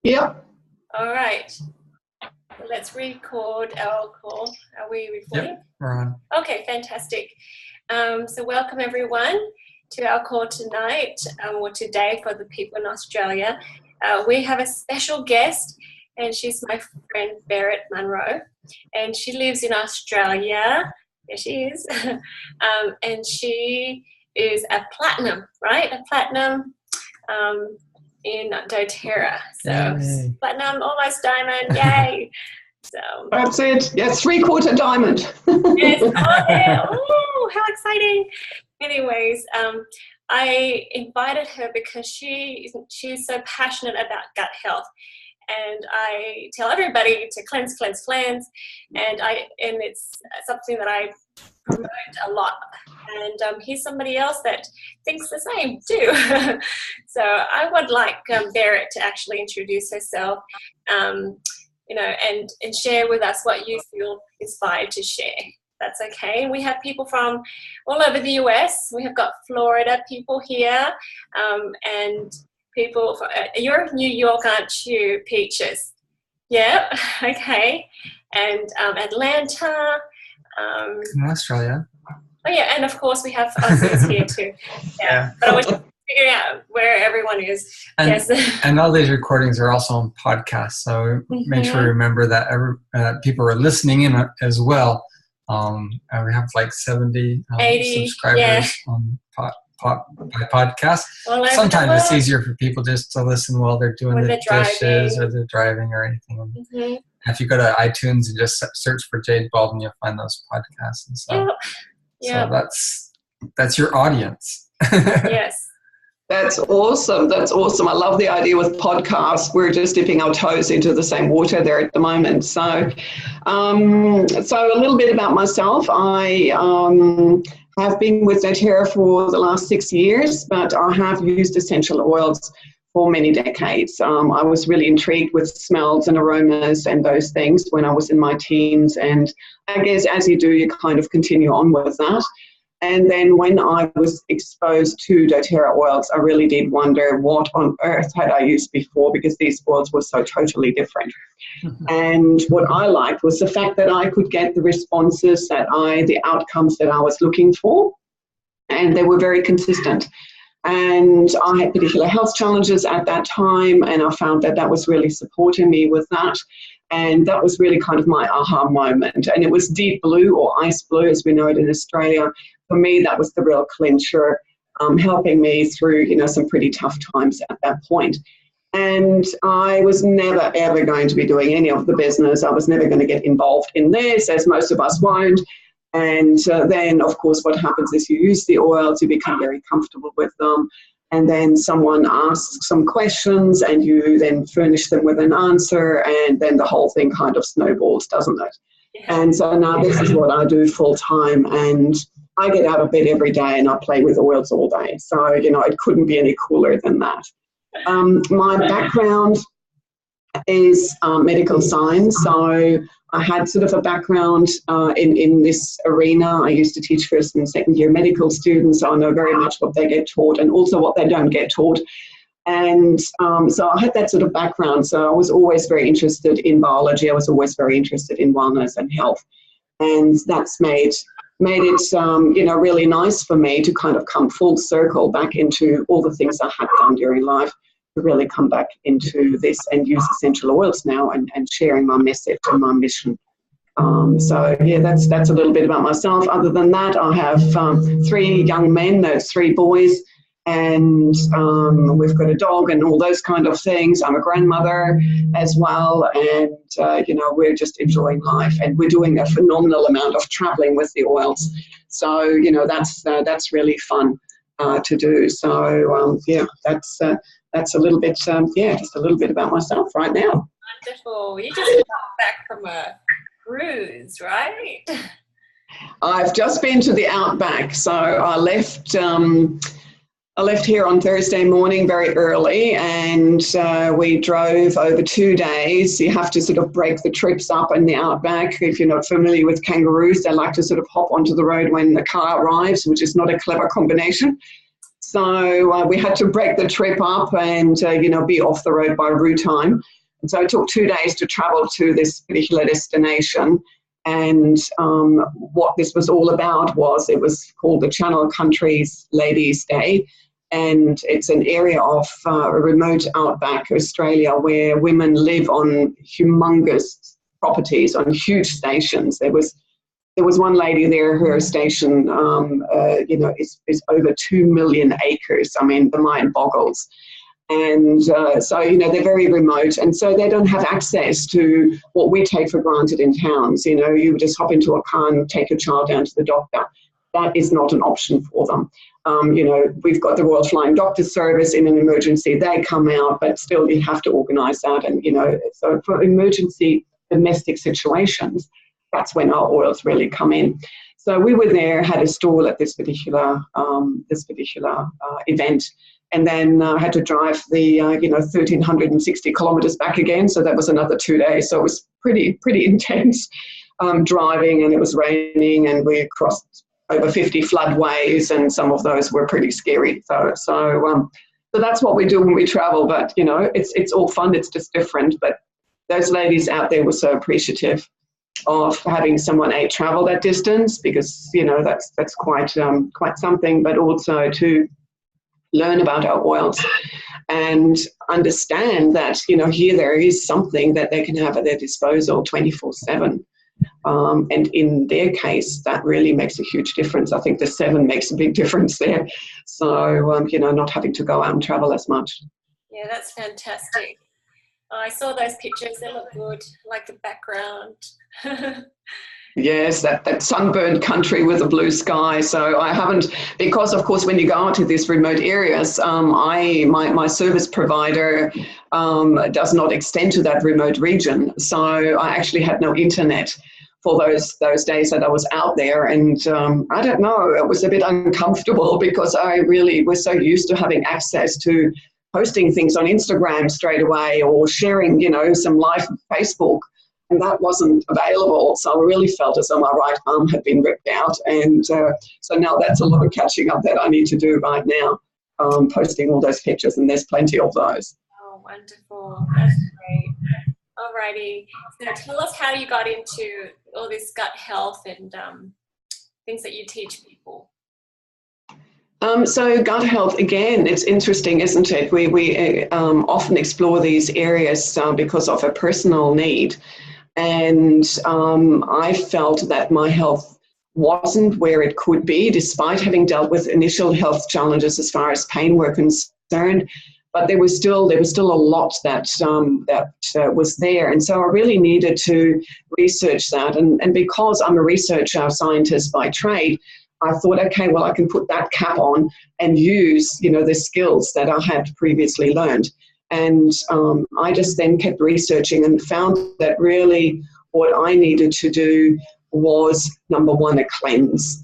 Yep. All right. Let's record our call. Are we recording? Yep, we're on. Okay, fantastic. So welcome everyone to our call tonight, or today for the people in Australia. We have a special guest, and she's my friend Berit Munro, and she lives in Australia. There she is. And she is a platinum, right? A platinum in doTERRA. So Yay. platinum, almost diamond, yay. So That's it. Yes, 3/4 diamond. yes, oh yeah, oh, how exciting. Anyways, I invited her because she's so passionate about gut health. And I tell everybody to cleanse, and it's something that I promote a lot. And here's somebody else that thinks the same too. So I would like Berit to actually introduce herself, and share with us what you feel inspired to share. That's okay. We have people from all over the US. We have got Florida people here, and people from, you're New York, aren't you, Peaches? Yeah, okay. And Atlanta. In Australia. Oh yeah, and of course we have Aussies here too. Yeah. But I was just figuring out where everyone is. And, yes. And all these recordings are also on podcasts, so make sure to remember that people are listening in as well. We have like 70 80 subscribers on podcast. Sometimes it's easier for people just to listen while they're doing the dishes or they're driving or anything. If you go to iTunes and just search for Jade Baldwin, you'll find those podcasts and stuff. Yeah. So that's your audience. Yes. That's awesome. That's awesome. I love the idea with podcasts. We're just dipping our toes into the same water there at the moment. So a little bit about myself. I have been with doTERRA for the last 6 years, but I have used essential oils for many decades. I was really intrigued with smells and aromas and those things when I was in my teens. And I guess as you do, you kind of continue on with that. And then when I was exposed to doTERRA oils, I really did wonder what on earth had I used before, because these oils were so totally different. And what I liked was the fact that I could get the responses the outcomes that I was looking for, and they were very consistent. And I had particular health challenges at that time, and I found that was really supporting me with that. And that was really kind of my aha moment. And it was deep blue, or ice blue as we know it in Australia. For me, that was the real clincher, helping me through, some pretty tough times at that point. And I was never, ever going to be doing any of the business. I was never going to get involved in this, as most of us won't. And then, of course, what happens is you use the oils, you become very comfortable with them. And then someone asks some questions and you then furnish them with an answer, and then the whole thing kind of snowballs, doesn't it? Yeah. And so now this is what I do full time, and I get out of bed every day and I play with oils all day. So, it couldn't be any cooler than that. My background is medical science. So I had sort of a background in this arena. I used to teach first and second year medical students, so I know very much what they get taught and also what they don't get taught. And so I had that sort of background. So I was always very interested in biology. I was always very interested in wellness and health. And that's made it, really nice for me to kind of come full circle back into all the things I had done during life, to really come back into this and use essential oils now and sharing my message and my mission. That's a little bit about myself. Other than that, I have 3 young men, those 3 boys, and we've got a dog and all those kind of things. I'm a grandmother as well, and we're just enjoying life, and we're doing a phenomenal amount of traveling with the oils. So that's really fun to do. So that's a little bit just a little bit about myself right now. Wonderful. You just got back from a cruise, right? I've just been to the Outback. So I left here on Thursday morning very early, and we drove over 2 days. You have to sort of break the trips up in the Outback. If you're not familiar with kangaroos, they like to sort of hop onto the road when the car arrives, which is not a clever combination. So we had to break the trip up and, be off the road by route time. And so it took 2 days to travel to this particular destination. And what this was all about was, it was called the Channel Countries Ladies' Day. And it's an area of remote outback Australia where women live on humongous properties, on huge stations. There was one lady there, her station, is over 2 million acres. I mean, the mind boggles. And so, they're very remote. And so they don't have access to what we take for granted in towns. You just hop into a car and take your child down to the doctor. That is not an option for them. We've got the Royal Flying Doctor Service. In an emergency, they come out, but still you have to organise that. And, so for emergency domestic situations, that's when our oils really come in. So we were there, had a stall at this particular event, and then had to drive the 1,360 kilometres back again. So that was another 2 days. So it was pretty intense driving, and it was raining, and we crossed over 50 floodways, and some of those were pretty scary. So that's what we do when we travel. But it's all fun. It's just different. But those ladies out there were so appreciative of having someone travel that distance, because that's quite something, but also to learn about our oils and understand that here there is something that they can have at their disposal 24/7, and in their case that really makes a huge difference. I think the 7 makes a big difference there, so not having to go out and travel as much. Yeah, that's fantastic. I saw those pictures. They look good, like the background. Yes, that sunburned country with a blue sky. So I haven't, because of course when you go out to these remote areas, my service provider does not extend to that remote region. So I actually had no internet for those days that I was out there. And I don't know, it was a bit uncomfortable because I really was so used to having access to posting things on Instagram straight away, or sharing, some live Facebook. And that wasn't available. So I really felt as though my right arm had been ripped out. And so now that's a lot of catching up that I need to do right now, posting all those pictures, and there's plenty of those. Oh, wonderful. That's great. Alrighty. So tell us how you got into all this gut health and things that you teach people. So gut health, again, it's interesting, isn't it? We often explore these areas because of a personal need. And I felt that my health wasn't where it could be, despite having dealt with initial health challenges as far as pain were concerned. But there was still a lot that was there. And so I really needed to research that. And because I'm a researcher, scientist by trade, I thought, okay, well, I can put that cap on and use, the skills that I had previously learned. And I just then kept researching and found that really what I needed to do was, number one, a cleanse.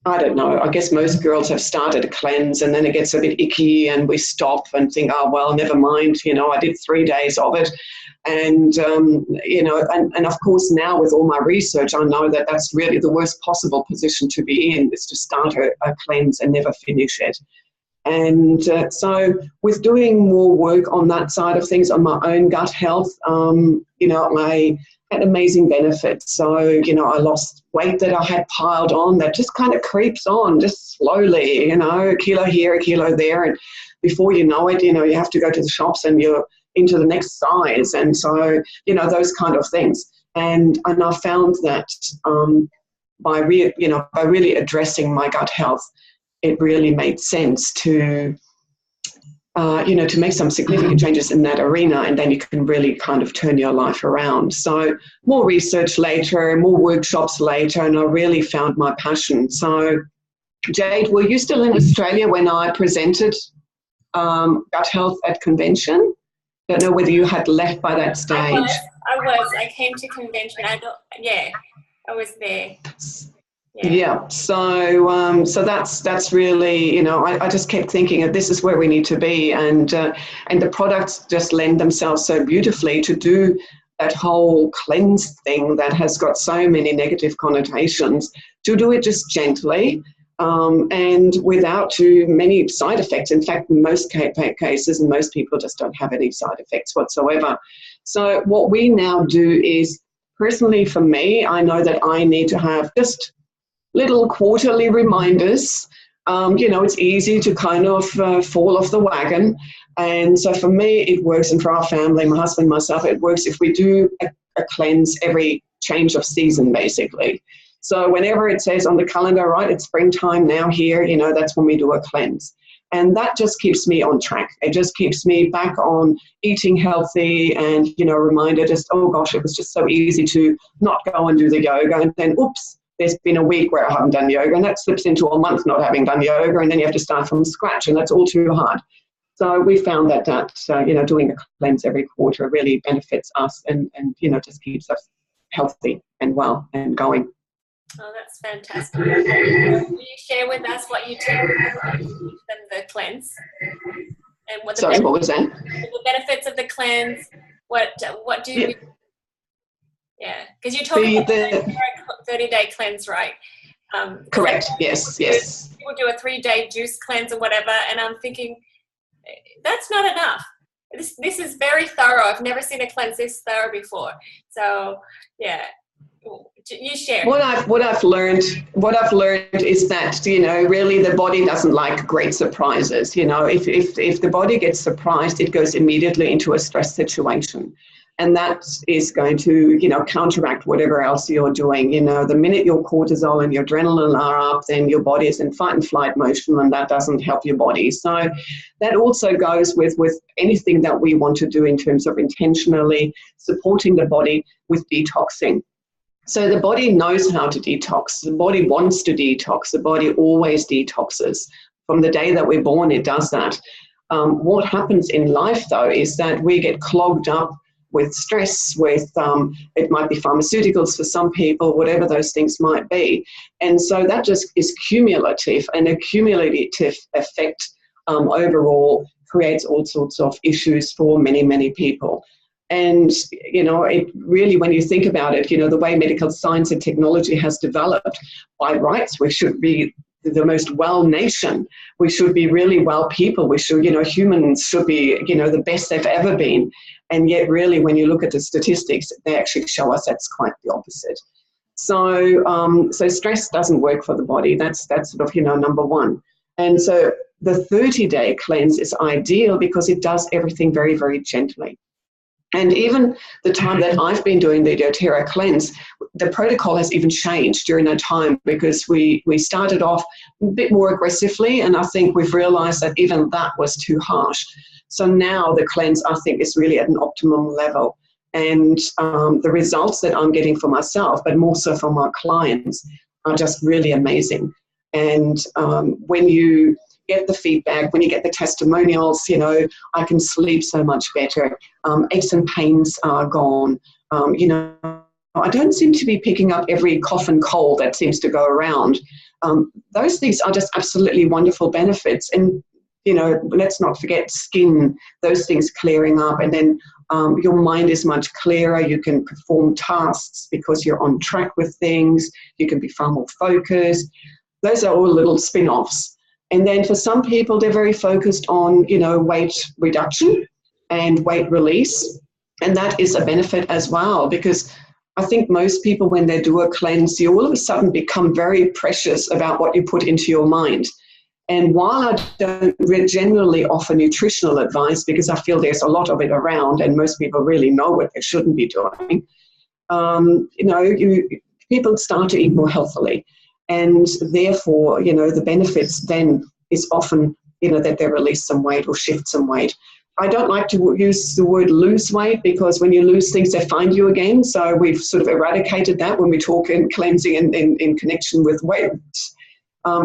I don't know, I guess most girls have started a cleanse and then it gets a bit icky and we stop and think, oh, well, never mind, I did 3 days of it. And, and of course now with all my research, I know that that's really the worst possible position to be in, is to start a cleanse and never finish it. And so with doing more work on that side of things, on my own gut health, I had amazing benefits. So, I lost weight that I had piled on that just kind of creeps on just slowly, a kilo here, a kilo there. And before you know it, you have to go to the shops and you're into the next size. And so, those kind of things. And I found that by really addressing my gut health, it really made sense to make some significant changes in that arena, and then you can really kind of turn your life around. So more research later, more workshops later, and I really found my passion. So Jade, were you still in Australia when I presented gut health at convention? Don't know whether you had left by that stage. I was. I came to convention. I was there. Yeah. So that's really, I just kept thinking that this is where we need to be, and the products just lend themselves so beautifully to do that whole cleanse thing that has got so many negative connotations, to do it just gently, and without too many side effects. In fact, in most cases, and most people just don't have any side effects whatsoever. So what we now do is, personally for me, I know that I need to have just little quarterly reminders. It's easy to kind of fall off the wagon. And so for me, it works, and for our family, my husband, myself, it works if we do a cleanse every change of season, basically. So whenever it says on the calendar, right, it's springtime now here, that's when we do a cleanse. And that just keeps me on track. It just keeps me back on eating healthy, and, a reminder just, oh gosh, it was just so easy to not go and do the yoga. And then, oops, there's been a week where I haven't done yoga, and that slips into a month not having done yoga, and then you have to start from scratch, and that's all too hard. So we found that doing a cleanse every quarter really benefits us, and just keeps us healthy and well and going. Oh, that's fantastic. Will you share with us what you do from the cleanse? And what was that? The benefits of the cleanse. What do you... Yeah, because you're talking about a 30-day cleanse, right? Correct, yes. People do a 3-day juice cleanse or whatever, and I'm thinking, that's not enough. This is very thorough. I've never seen a cleanse this thorough before. So, yeah. You share. What I've learned is that really the body doesn't like great surprises. If the body gets surprised, it goes immediately into a stress situation, and that is going to counteract whatever else you're doing. The minute your cortisol and your adrenaline are up, then your body is in fight and flight motion, and that doesn't help your body. So that also goes with anything that we want to do in terms of intentionally supporting the body with detoxing. So the body knows how to detox. The body wants to detox. The body always detoxes. From the day that we're born, it does that. What happens in life, though, is that we get clogged up with stress, with it might be pharmaceuticals for some people, whatever those things might be. And so that just is cumulative, and a cumulative effect overall creates all sorts of issues for many, many people. And, it really, when you think about it, the way medical science and technology has developed, by rights, we should be the most well nation. We should be really well people. We should, humans should be, the best they've ever been. And yet, really, when you look at the statistics, they actually show us that's quite the opposite. So, so stress doesn't work for the body. That's sort of, number one. And so the 30-day cleanse is ideal because it does everything very, very gently. And even the time that I've been doing the doTERRA cleanse, the protocol has even changed during that time, because we started off a bit more aggressively, and I think we've realized that even that was too harsh. So now the cleanse, I think, is really at an optimum level. And the results that I'm getting for myself, but more so for my clients, are just really amazing. And when you get the feedback, when you get the testimonials, I can sleep so much better. Aches and pains are gone. I don't seem to be picking up every cough and cold that seems to go around. Those things are just absolutely wonderful benefits. And, let's not forget skin, those things clearing up. And then your mind is much clearer. You can perform tasks because you're on track with things. You can be far more focused. Those are all little spin-offs. And then for some people, they're very focused on, weight reduction and weight release. And that is a benefit as well, because I think most people, when they do a cleanse, you all of a sudden become very precious about what you put into your mind. And while I don't generally offer nutritional advice, because I feel there's a lot of it around and most people really know what they shouldn't be doing, people start to eat more healthily. And therefore, the benefits then is often, that they release some weight or shift some weight. I don't like to use the word lose weight, because when you lose things, they find you again. So we've sort of eradicated that when we talk in cleansing in connection with weight.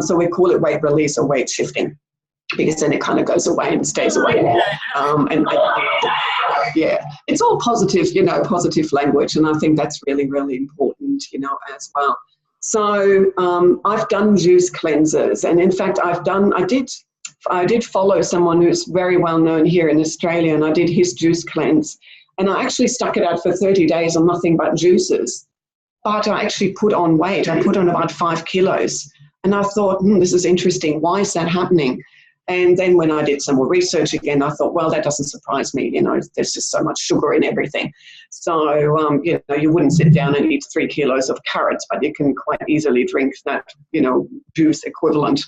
So we call it weight release or weight shifting, because then it kind of goes away and stays away. It's all positive, positive language. And I think that's really, really important, as well. So I've done juice cleanses, and in fact, I did follow someone who's very well known here in Australia, and I did his juice cleanse, and I actually stuck it out for 30 days on nothing but juices. But I actually put on weight. I put on about 5 kilos. And I thought, this is interesting. Why is that happening? And then when I did some more research again, I thought, well, that doesn't surprise me. There's just so much sugar in everything. So, you wouldn't sit down and eat 3 kilos of carrots, but you can quite easily drink that, juice equivalent,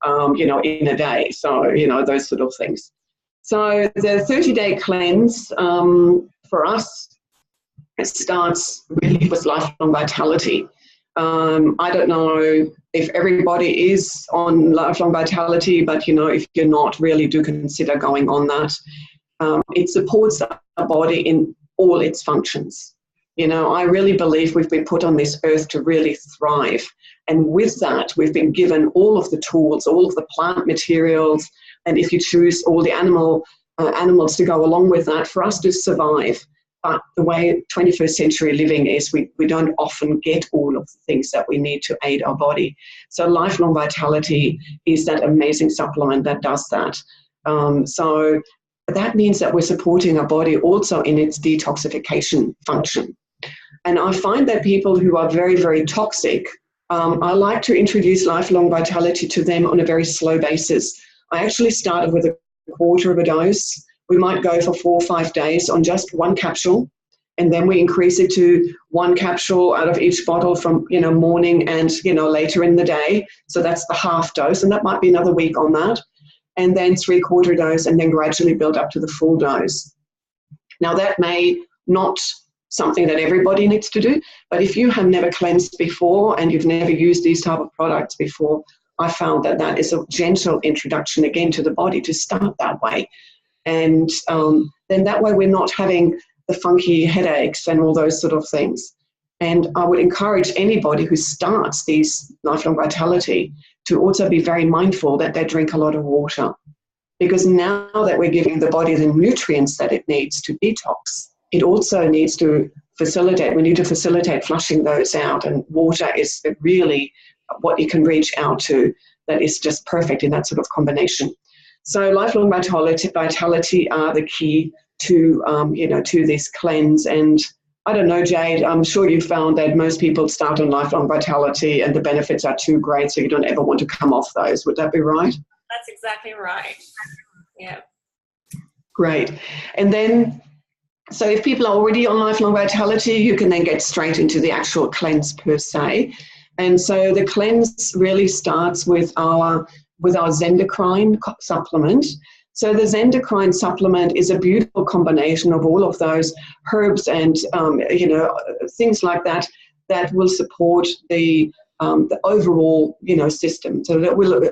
in a day. So, those sort of things. So the 30-day cleanse for us, it starts really with lifelong vitality. I don't know if everybody is on lifelong vitality, but if you're not, really do consider going on that. It supports our body in all its functions. I really believe we've been put on this earth to really thrive. And with that, we've been given all of the tools, all of the plant materials, and if you choose all the animals to go along with that, for us to survive. But the way 21st century living is, we don't often get all of the things that we need to aid our body. So lifelong vitality is that amazing supplement that does that. So that means that we're supporting our body also in its detoxification function. And I find that people who are very, very toxic, I like to introduce lifelong vitality to them on a very slow basis. I actually started with a quarter of a dose. We might go for 4 or 5 days on just one capsule, and then we increase it to 1 capsule out of each bottle from, morning and, later in the day. So that's the half dose, and that might be another week on that. And then 3/4 dose, and then gradually build up to the full dose. Now that may not something that everybody needs to do, but if you have never cleansed before and you've never used these type of products before, I found that that is a gentle introduction again to the body to start that way. And then that way we're not having the funky headaches and all those sort of things. And I would encourage anybody who starts these lifelong vitality to also be very mindful that they drink a lot of water. Because now that we're giving the body the nutrients that it needs to detox, it also needs to we need to facilitate flushing those out. And water is really what you can reach out to that is just perfect in that sort of combination. So lifelong vitality are the key to, to this cleanse. And I don't know, Jade, I'm sure you found that most people start on lifelong vitality and the benefits are too great, so you don't ever want to come off those. Would that be right? That's exactly right. Yeah. Great. And then, so if people are already on lifelong vitality, you can then get straight into the actual cleanse per se. And so the cleanse really starts with our Zendocrine supplement. So the Zendocrine supplement is a beautiful combination of all of those herbs and, things like that, that will support the overall, system. So that will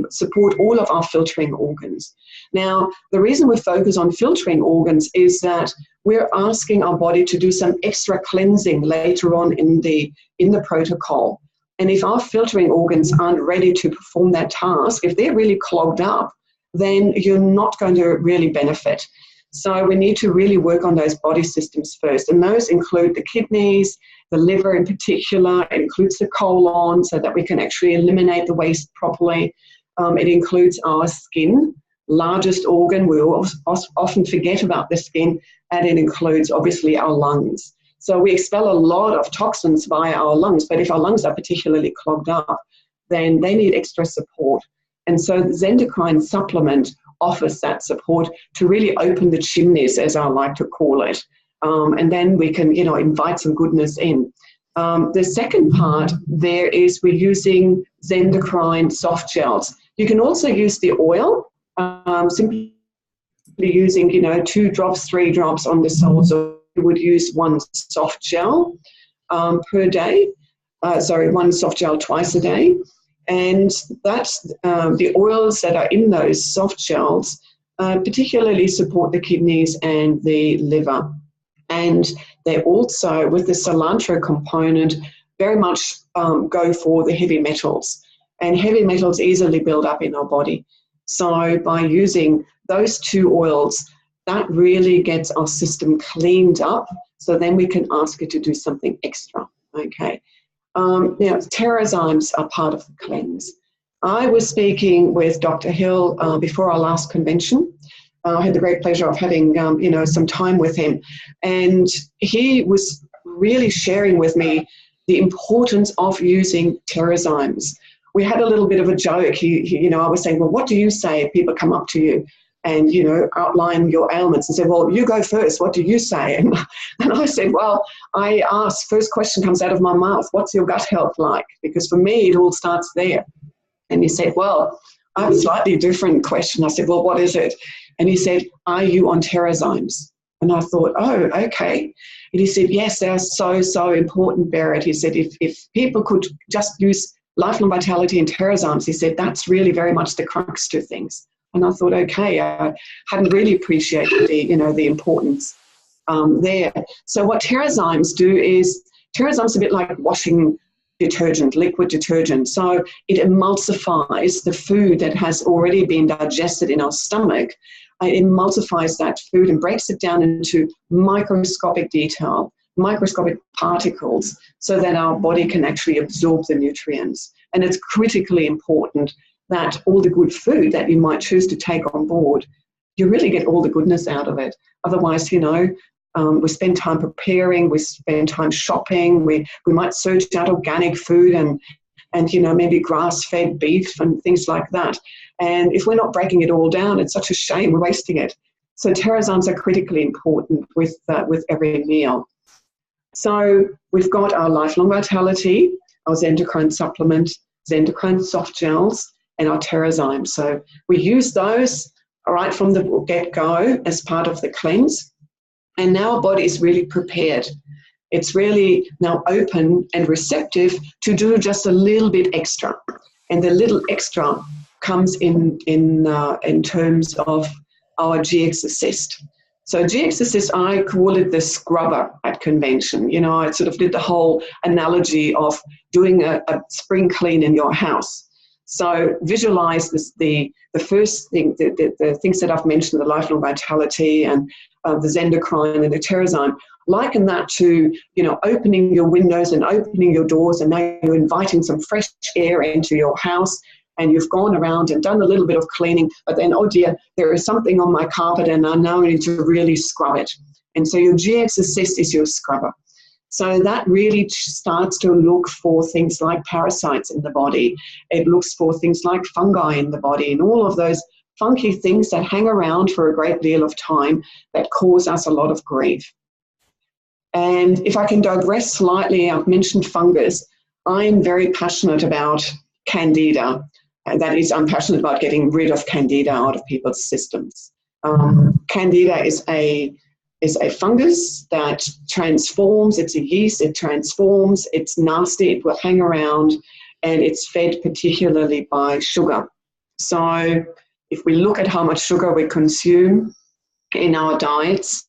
support all of our filtering organs. Now, the reason we focus on filtering organs is that we're asking our body to do some extra cleansing later on in the protocol. And if our filtering organs aren't ready to perform that task, if they're really clogged up, then you're not going to really benefit. So we need to really work on those body systems first. And those include the kidneys, the liver in particular. It includes the colon so that we can actually eliminate the waste properly. It includes our skin, largest organ. We often forget about the skin, and it includes obviously our lungs. So we expel a lot of toxins via our lungs, but if our lungs are particularly clogged up, then they need extra support. And so the Zendocrine supplement offers that support to really open the chimneys, as I like to call it. And then we can, invite some goodness in. The second part there is we're using Zendocrine soft gels. You can also use the oil, simply using, 2 drops, 3 drops on the soles. So you would use 1 soft gel per day. 1 soft gel twice a day. And that's the oils that are in those soft gels particularly support the kidneys and the liver. And they also, with the cilantro component, very much go for the heavy metals. And heavy metals easily build up in our body. So by using those 2 oils, that really gets our system cleaned up. So then we can ask it to do something extra. Okay. Terrazymes are part of the cleanse. I was speaking with Dr. Hill before our last convention. I had the great pleasure of having, some time with him. And he was really sharing with me the importance of using terrazymes. we had a little bit of a joke. He I was saying, well, what do you say if people come up to you and, outline your ailments and say, well, you go first, what do you say? And I said, well, I ask, first question comes out of my mouth, what's your gut health like? Because for me, it all starts there. And he said, well, I have a slightly different question. I said, well, what is it? And he said, are you on Terrazymes? And I thought, oh, okay. And he said, yes, they're so, so important, Berit. He said, if people could just use Lifelong Vitality and Terrazymes, he said, that's really very much the crux to things. And I thought, okay, I hadn't really appreciated the importance there. So what Terrazymes do is, Terrazymes a bit like washing detergent, liquid detergent. So it emulsifies the food that has already been digested in our stomach. It emulsifies that food and breaks it down into microscopic detail, microscopic particles, so that our body can actually absorb the nutrients. And it's critically important that all the good food that you might choose to take on board, you really get all the goodness out of it. Otherwise, we spend time preparing, we spend time shopping, we might search out organic food and maybe grass-fed beef and things like that. And if we're not breaking it all down, it's such a shame, we're wasting it. So Terrazymes are critically important with every meal. So we've got our Lifelong Vitality, our Zendocrine supplement, Zendocrine soft gels, and our Terrazymes. So we use those right from the get-go as part of the cleanse. And now our body is really prepared. It's really now open and receptive to do just a little bit extra. And the little extra comes in terms of our GX Assist. So GX Assist, I call it the scrubber at convention. I sort of did the whole analogy of doing a spring clean in your house. So visualize this, the first thing, the things that I've mentioned, the Lifelong Vitality and the Zendocrine and the Terrazyme, liken that to, opening your windows and opening your doors, and now you're inviting some fresh air into your house, and you've gone around and done a little bit of cleaning, but then, oh dear, there is something on my carpet and I now need to really scrub it. And so your GX Assist is your scrubber. So that really starts to look for things like parasites in the body. It looks for things like fungi in the body and all of those funky things that hang around for a great deal of time that cause us a lot of grief. And if I can digress slightly, I've mentioned fungus. I'm very passionate about Candida. And that is, I'm passionate about getting rid of Candida out of people's systems. Candida is a fungus that transforms. It's a yeast. It transforms. It's nasty. It will hang around, and it's fed particularly by sugar. So if we look at how much sugar we consume in our diets,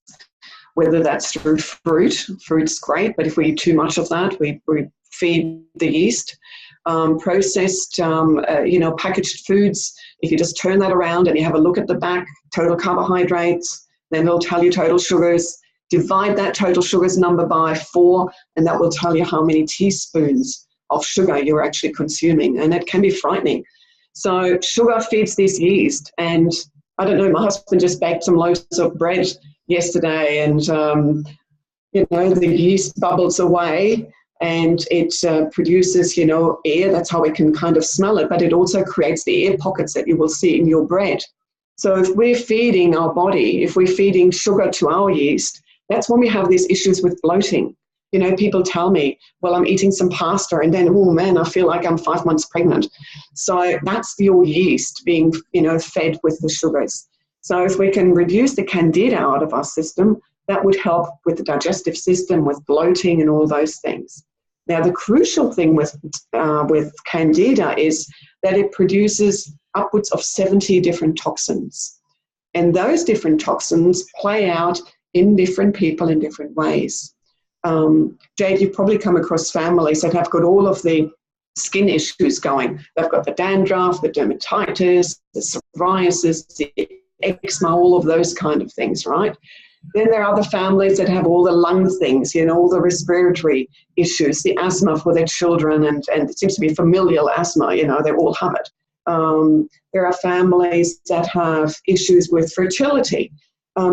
whether that's through fruit's great, but if we eat too much of that, we feed the yeast. Processed, packaged foods, if you just turn that around and you have a look at the back, total carbohydrates, then it'll tell you total sugars. Divide that total sugars number by 4, and that will tell you how many teaspoons of sugar you're actually consuming, and it can be frightening. So sugar feeds this yeast, and I don't know, my husband just baked some loaves of bread yesterday, and the yeast bubbles away, and it produces, air. That's how we can kind of smell it, but it also creates the air pockets that you will see in your bread. So if we're feeding our body, if we're feeding sugar to our yeast, that's when we have these issues with bloating. People tell me, well, I'm eating some pasta and then, oh man, I feel like I'm 5 months pregnant. So that's your yeast being, fed with the sugars. So if we can reduce the Candida out of our system, that would help with the digestive system, with bloating and all those things. Now, the crucial thing with Candida is that it produces upwards of 70 different toxins. And those different toxins play out in different people in different ways. Jade, you've probably come across families that have got all of the skin issues going. They've got the dandruff, the dermatitis, the psoriasis, the eczema, all of those kind of things, right? Then there are other families that have all the lung things, all the respiratory issues, the asthma for their children, and it seems to be familial asthma, they all have it. There are families that have issues with fertility.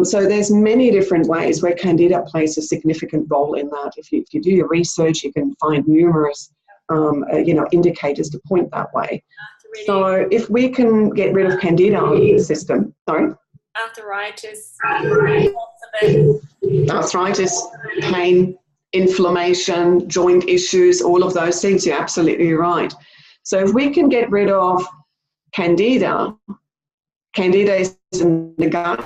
So there's many different ways where Candida plays a significant role in that. If you do your research, you can find numerous indicators to point that way. So if we can get rid of candida out of the system, arthritis, pain, inflammation, joint issues, all of those things, you're absolutely right. So if we can get rid of candida is in the gut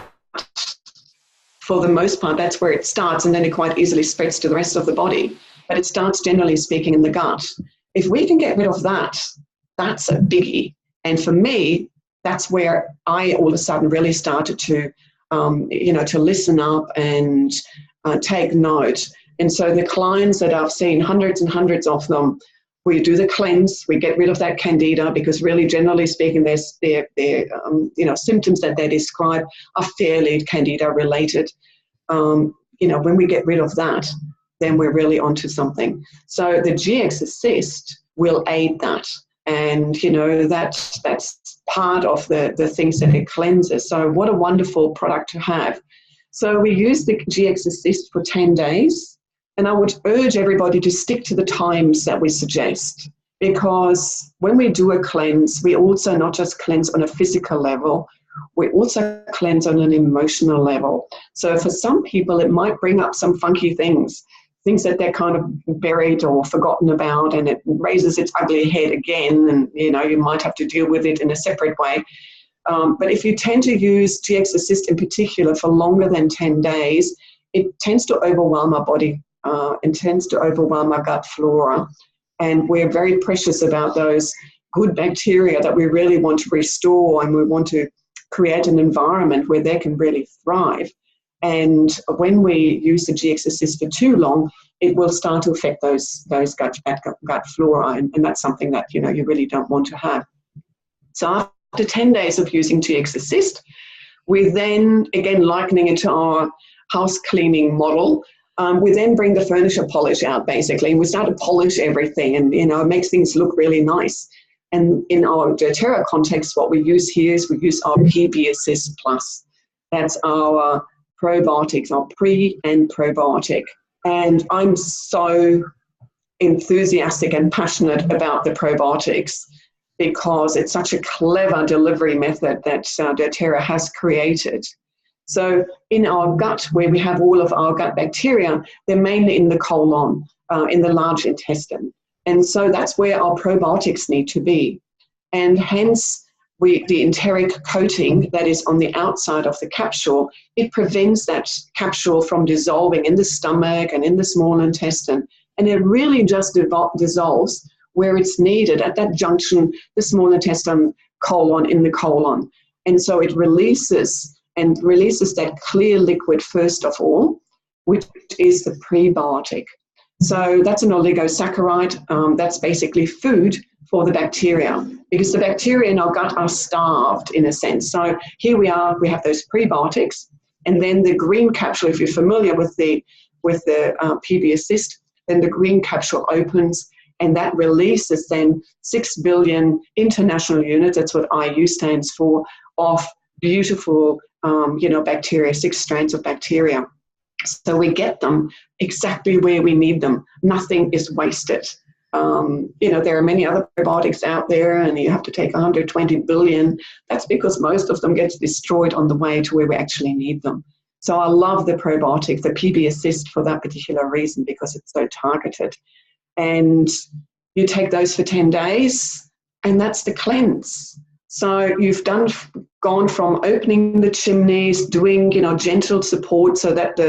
for the most part. That's where it starts, and then it quite easily spreads to the rest of the body. But it starts, generally speaking, in the gut. If we can get rid of that, that's a biggie. And for me, that's where I all of a sudden really started to, to listen up and take note. And so the clients that I've seen, hundreds and hundreds of them, we do the cleanse, we get rid of that candida, because really, generally speaking, their symptoms that they describe are fairly candida related. When we get rid of that, then we're really onto something. So the GX Assist will aid that. And, that's part of the things that it cleanses. So what a wonderful product to have. So we use the GX Assist for 10 days. And I would urge everybody to stick to the times that we suggest, because when we do a cleanse, we also not just cleanse on a physical level, we also cleanse on an emotional level. So for some people, it might bring up some funky things that they're kind of buried or forgotten about, and it raises its ugly head again, and, you might have to deal with it in a separate way. But if you tend to use GX Assist in particular for longer than 10 days, it tends to overwhelm our body. And tends to overwhelm our gut flora. And we're very precious about those good bacteria that we really want to restore, and we want to create an environment where they can really thrive. And when we use the GX Assist for too long, it will start to affect those gut flora, and that's something that you really don't want to have. So after 10 days of using GX Assist, we then, again likening it to our house cleaning model, we then bring the furniture polish out, basically, and we start to polish everything, and it makes things look really nice. And in our doTERRA context, what we use here is we use our PB Assist Plus. That's our probiotics, our pre and probiotic. And I'm so enthusiastic and passionate about the probiotics, because it's such a clever delivery method that doTERRA has created. So in our gut, where we have all of our gut bacteria, they're mainly in the colon, in the large intestine. And so that's where our probiotics need to be. And hence, the enteric coating that is on the outside of the capsule, it prevents that capsule from dissolving in the stomach and in the small intestine. And it really just dissolves where it's needed, at that junction, the small intestine, colon, in the colon. And so it releases that clear liquid first of all, which is the prebiotic. So that's an oligosaccharide. That's basically food for the bacteria, because the bacteria in our gut are starved in a sense. So here we have those prebiotics, and then the green capsule, if you're familiar with the PB Assist, then the green capsule opens, and that releases then 6 billion international units, that's what IU stands for, of beautiful bacteria, 6 strands of bacteria. So we get them exactly where we need them. Nothing is wasted. There are many other probiotics out there, and you have to take 120 billion. That's because most of them gets destroyed on the way to where we actually need them. So I love the probiotic, the PB Assist, for that particular reason, because it's so targeted. And you take those for 10 days, and that's the cleanse. So you've gone from opening the chimneys, doing, gentle support so that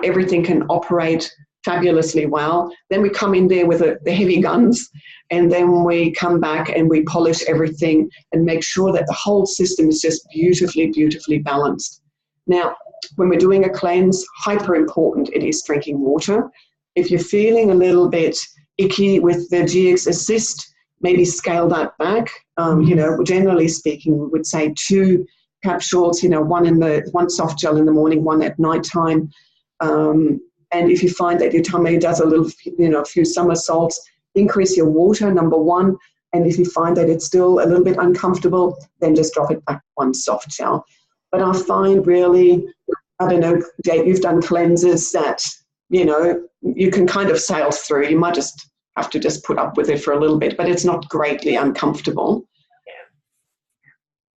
everything can operate fabulously well. Then we come in there with the heavy guns, and then we come back and we polish everything and make sure that the whole system is just beautifully, beautifully balanced. Now, when we're doing a cleanse, hyper important, it is drinking water. If you're feeling a little bit icky with the GX Assist, maybe scale that back. Generally speaking, we would say 2 capsules, one soft gel in the morning, 1 at nighttime. And if you find that your tummy does a few somersaults, increase your water, number 1. And if you find that it's still a little bit uncomfortable, then just drop it back 1 soft gel. But I find really, I don't know, Jade, you've done cleanses that, you can kind of sail through. You might just have to just put up with it for a little bit, but it's not greatly uncomfortable.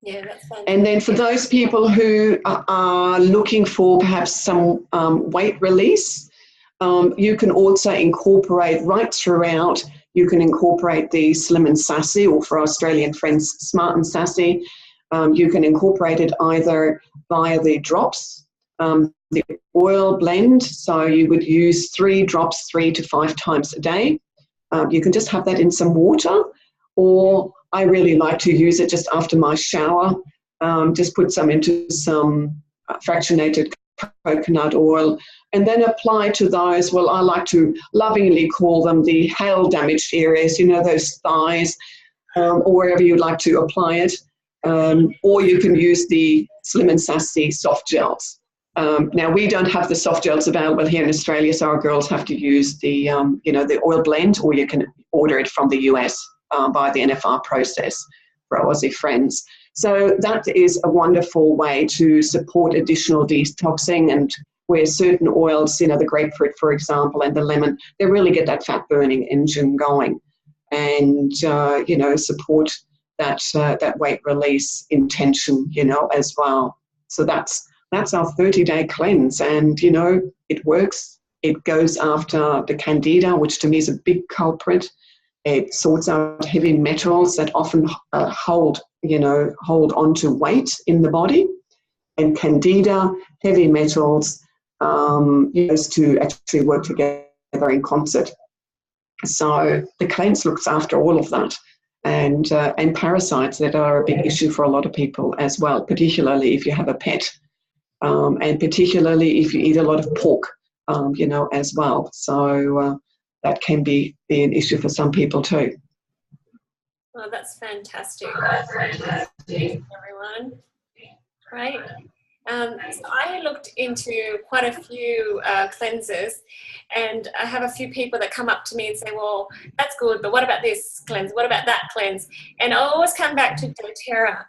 Yeah, that's fun. And then for those people who are looking for perhaps some weight release, you can also incorporate right throughout. You can incorporate the Slim and Sassy, or for Australian friends, Smart and Sassy. You can incorporate it either via the drops, the oil blend. So you would use 3 drops 3 to 5 times a day. You can just have that in some water, or I really like to use it just after my shower. Just put some into some fractionated coconut oil and then apply to those, well, I like to lovingly call them the hail damaged areas, those thighs, or wherever you'd like to apply it. Or you can use the Slim and Sassy soft gels. Now, we don't have the soft gels available here in Australia, so our girls have to use the, the oil blend, or you can order it from the US by the NFR process for our Aussie friends. So that is a wonderful way to support additional detoxing, and where certain oils, the grapefruit, for example, and the lemon, they really get that fat-burning engine going and, support that weight release intention, as well. So that's our 30-day cleanse, and, it works. It goes after the candida, which to me is a big culprit. It sorts out heavy metals that often hold onto weight in the body. And candida, heavy metals, used to actually work together in concert. So the cleanse looks after all of that. And parasites that are a big issue for a lot of people as well, particularly if you have a pet, and particularly if you eat a lot of pork, as well. So that can be an issue for some people too. Well, that's fantastic. Everyone. Right. So I looked into quite a few cleanses, and I have a few people that come up to me and say, well, that's good, but what about this cleanse? What about that cleanse? And I always come back to doTERRA,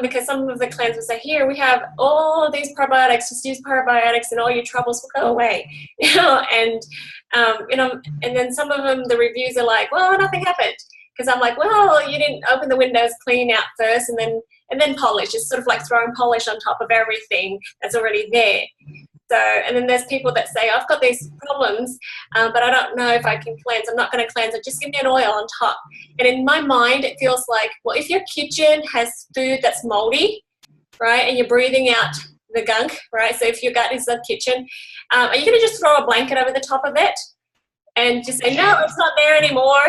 because some of the cleanses will say, here, we have all these probiotics, just use probiotics and all your troubles will go away. And then some of them, the reviews are like, well, nothing happened. Because I'm like, well, you didn't open the windows clean out first and then polish. It's sort of like throwing polish on top of everything that's already there. So, and then there's people that say, I've got these problems, but I don't know if I can cleanse. I'm not going to cleanse. Just give me an oil on top. And in my mind, it feels like, well, if your kitchen has food that's moldy, right, and you're breathing out the gunk, right, so if your gut is the kitchen, are you going to just throw a blanket over the top of it? And just say, no, it's not there anymore.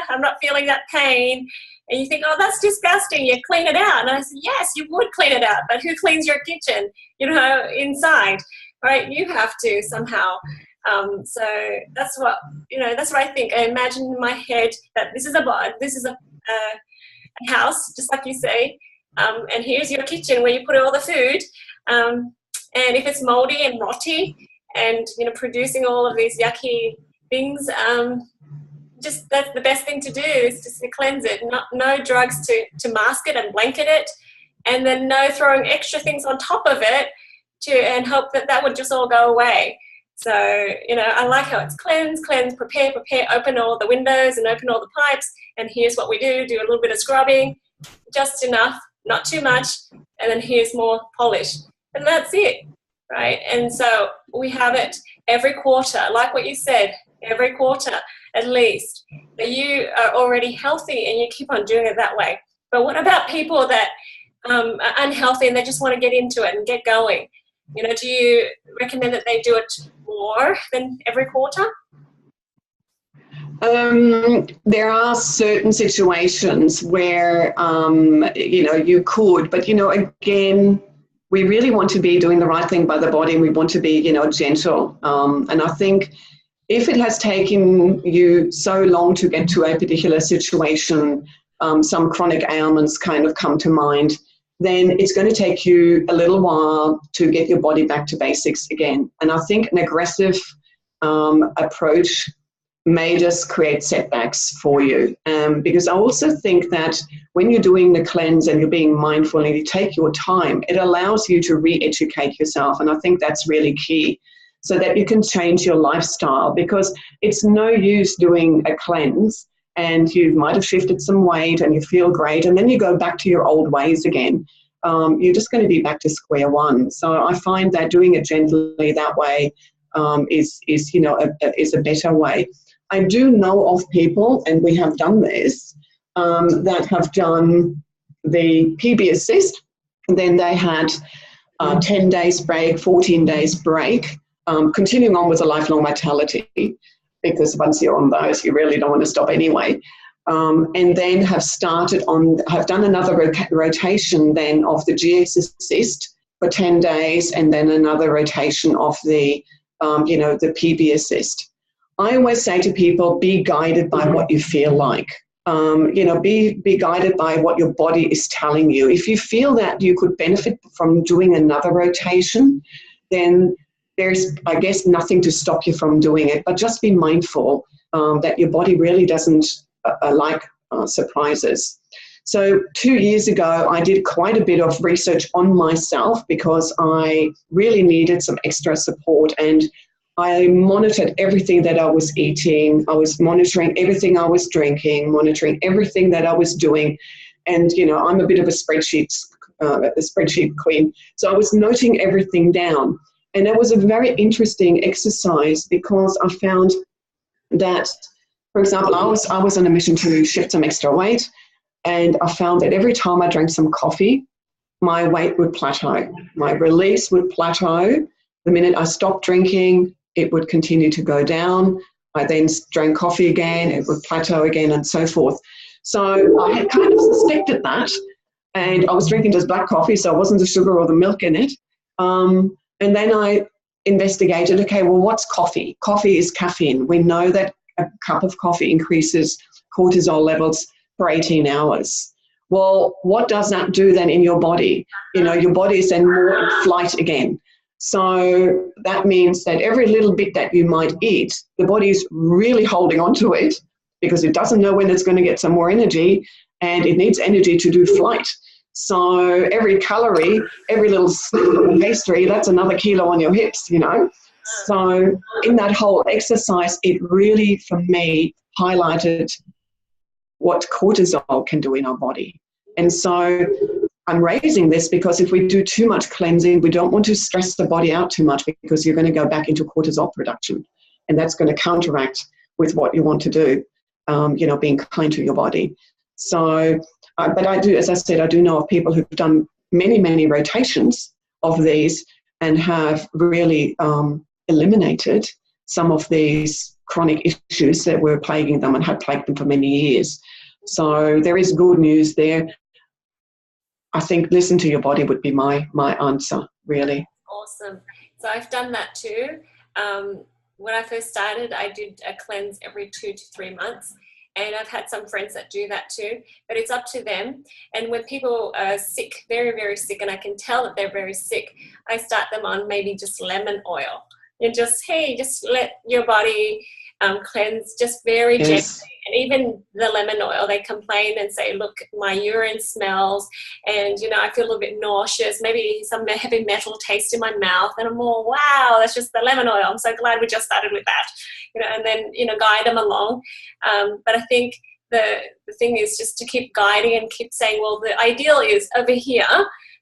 I'm not feeling that pain. And you think, oh, that's disgusting. You clean it out. And I said, yes, you would clean it out. But who cleans your kitchen, inside, right? You have to somehow. So that's what I think. I imagine in my head that this is a house, just like you say. And here's your kitchen where you put all the food. And if it's moldy and rotty and, producing all of these yucky things, just that's the best thing to do is just to cleanse it. No drugs to mask it and blanket it, and then no throwing extra things on top of it and hope that would just all go away. So, I like how it's cleanse, prepare, open all the windows and open all the pipes, and here's what we do a little bit of scrubbing, just enough, not too much, and then here's more polish. And that's it, right? And so we have it every quarter, like what you said, every quarter at least. But you are already healthy and you keep on doing it that way. But what about people that are unhealthy and they just want to get into it and get going? Do you recommend that they do it more than every quarter? There are certain situations where, you could, but, again, we really want to be doing the right thing by the body, and we want to be, gentle. And I think if it has taken you so long to get to a particular situation, some chronic ailments kind of come to mind, then it's going to take you a little while to get your body back to basics again. And I think an aggressive approach may just create setbacks for you. Because I also think that when you're doing the cleanse and you're being mindful and you take your time, it allows you to re-educate yourself. And I think that's really key. so that you can change your lifestyle, because it's no use doing a cleanse and you might have shifted some weight and you feel great and then you go back to your old ways again. You're just going to be back to square one. So I find that doing it gently that way is a better way. I do know of people, and we have done this, that have done the PB assist, and then they had 10 days break, 14 days break, continuing on with a lifelong vitality, because once you're on those, you really don't want to stop anyway. And then have done another rotation then of the GS assist for 10 days, and then another rotation of the PB assist. I always say to people, be guided by what you feel like. Be guided by what your body is telling you. If you feel that you could benefit from doing another rotation, then there's, I guess, nothing to stop you from doing it. But just be mindful that your body really doesn't like surprises. So 2 years ago, I did quite a bit of research on myself because I really needed some extra support, and I monitored everything that I was eating. I was monitoring everything I was drinking, monitoring everything that I was doing. And, I'm a bit of a spreadsheet queen. So I was noting everything down. And that was a very interesting exercise, because I found that, for example, I was on a mission to shift some extra weight. And I found that every time I drank some coffee, my weight would plateau. My release would plateau. The minute I stopped drinking, it would continue to go down. I then drank coffee again, it would plateau again, and so forth. So I had kind of suspected that, and I was drinking just black coffee, so it wasn't the sugar or the milk in it. And then I investigated, okay, well, what's coffee? Coffee is caffeine. We know that a cup of coffee increases cortisol levels for 18 hours. Well, what does that do then in your body? Your body is then more in flight again. So that means that every little bit that you might eat, the body is really holding on to it because it doesn't know when it's going to get some more energy, and it needs energy to do flight. So every calorie, every little snip of pastry, that's another kilo on your hips, So in that whole exercise, it really, for me, highlighted what cortisol can do in our body. And so I'm raising this because if we do too much cleansing, we don't want to stress the body out too much, because you're going to go back into cortisol production, and that's going to counteract with what you want to do, being kind to your body. So, but I do, as I said, I do know of people who've done many, many rotations of these and have really eliminated some of these chronic issues that were plaguing them and had plagued them for many years. So there is good news there. I think listen to your body would be my answer, really. Awesome. So I've done that too. When I first started, I did a cleanse every 2 to 3 months. And I've had some friends that do that too, but it's up to them. And when people are sick, very, very sick, and I can tell that they're very sick, I start them on maybe just lemon oil. And just let your body cleanse just very gently. And even the lemon oil, they complain and say, look, my urine smells, and, I feel a little bit nauseous, maybe some heavy metal taste in my mouth. And I'm all, wow, that's just the lemon oil. I'm so glad we just started with that, and then, guide them along. But I think the thing is just to keep guiding and keep saying, well, the ideal is over here,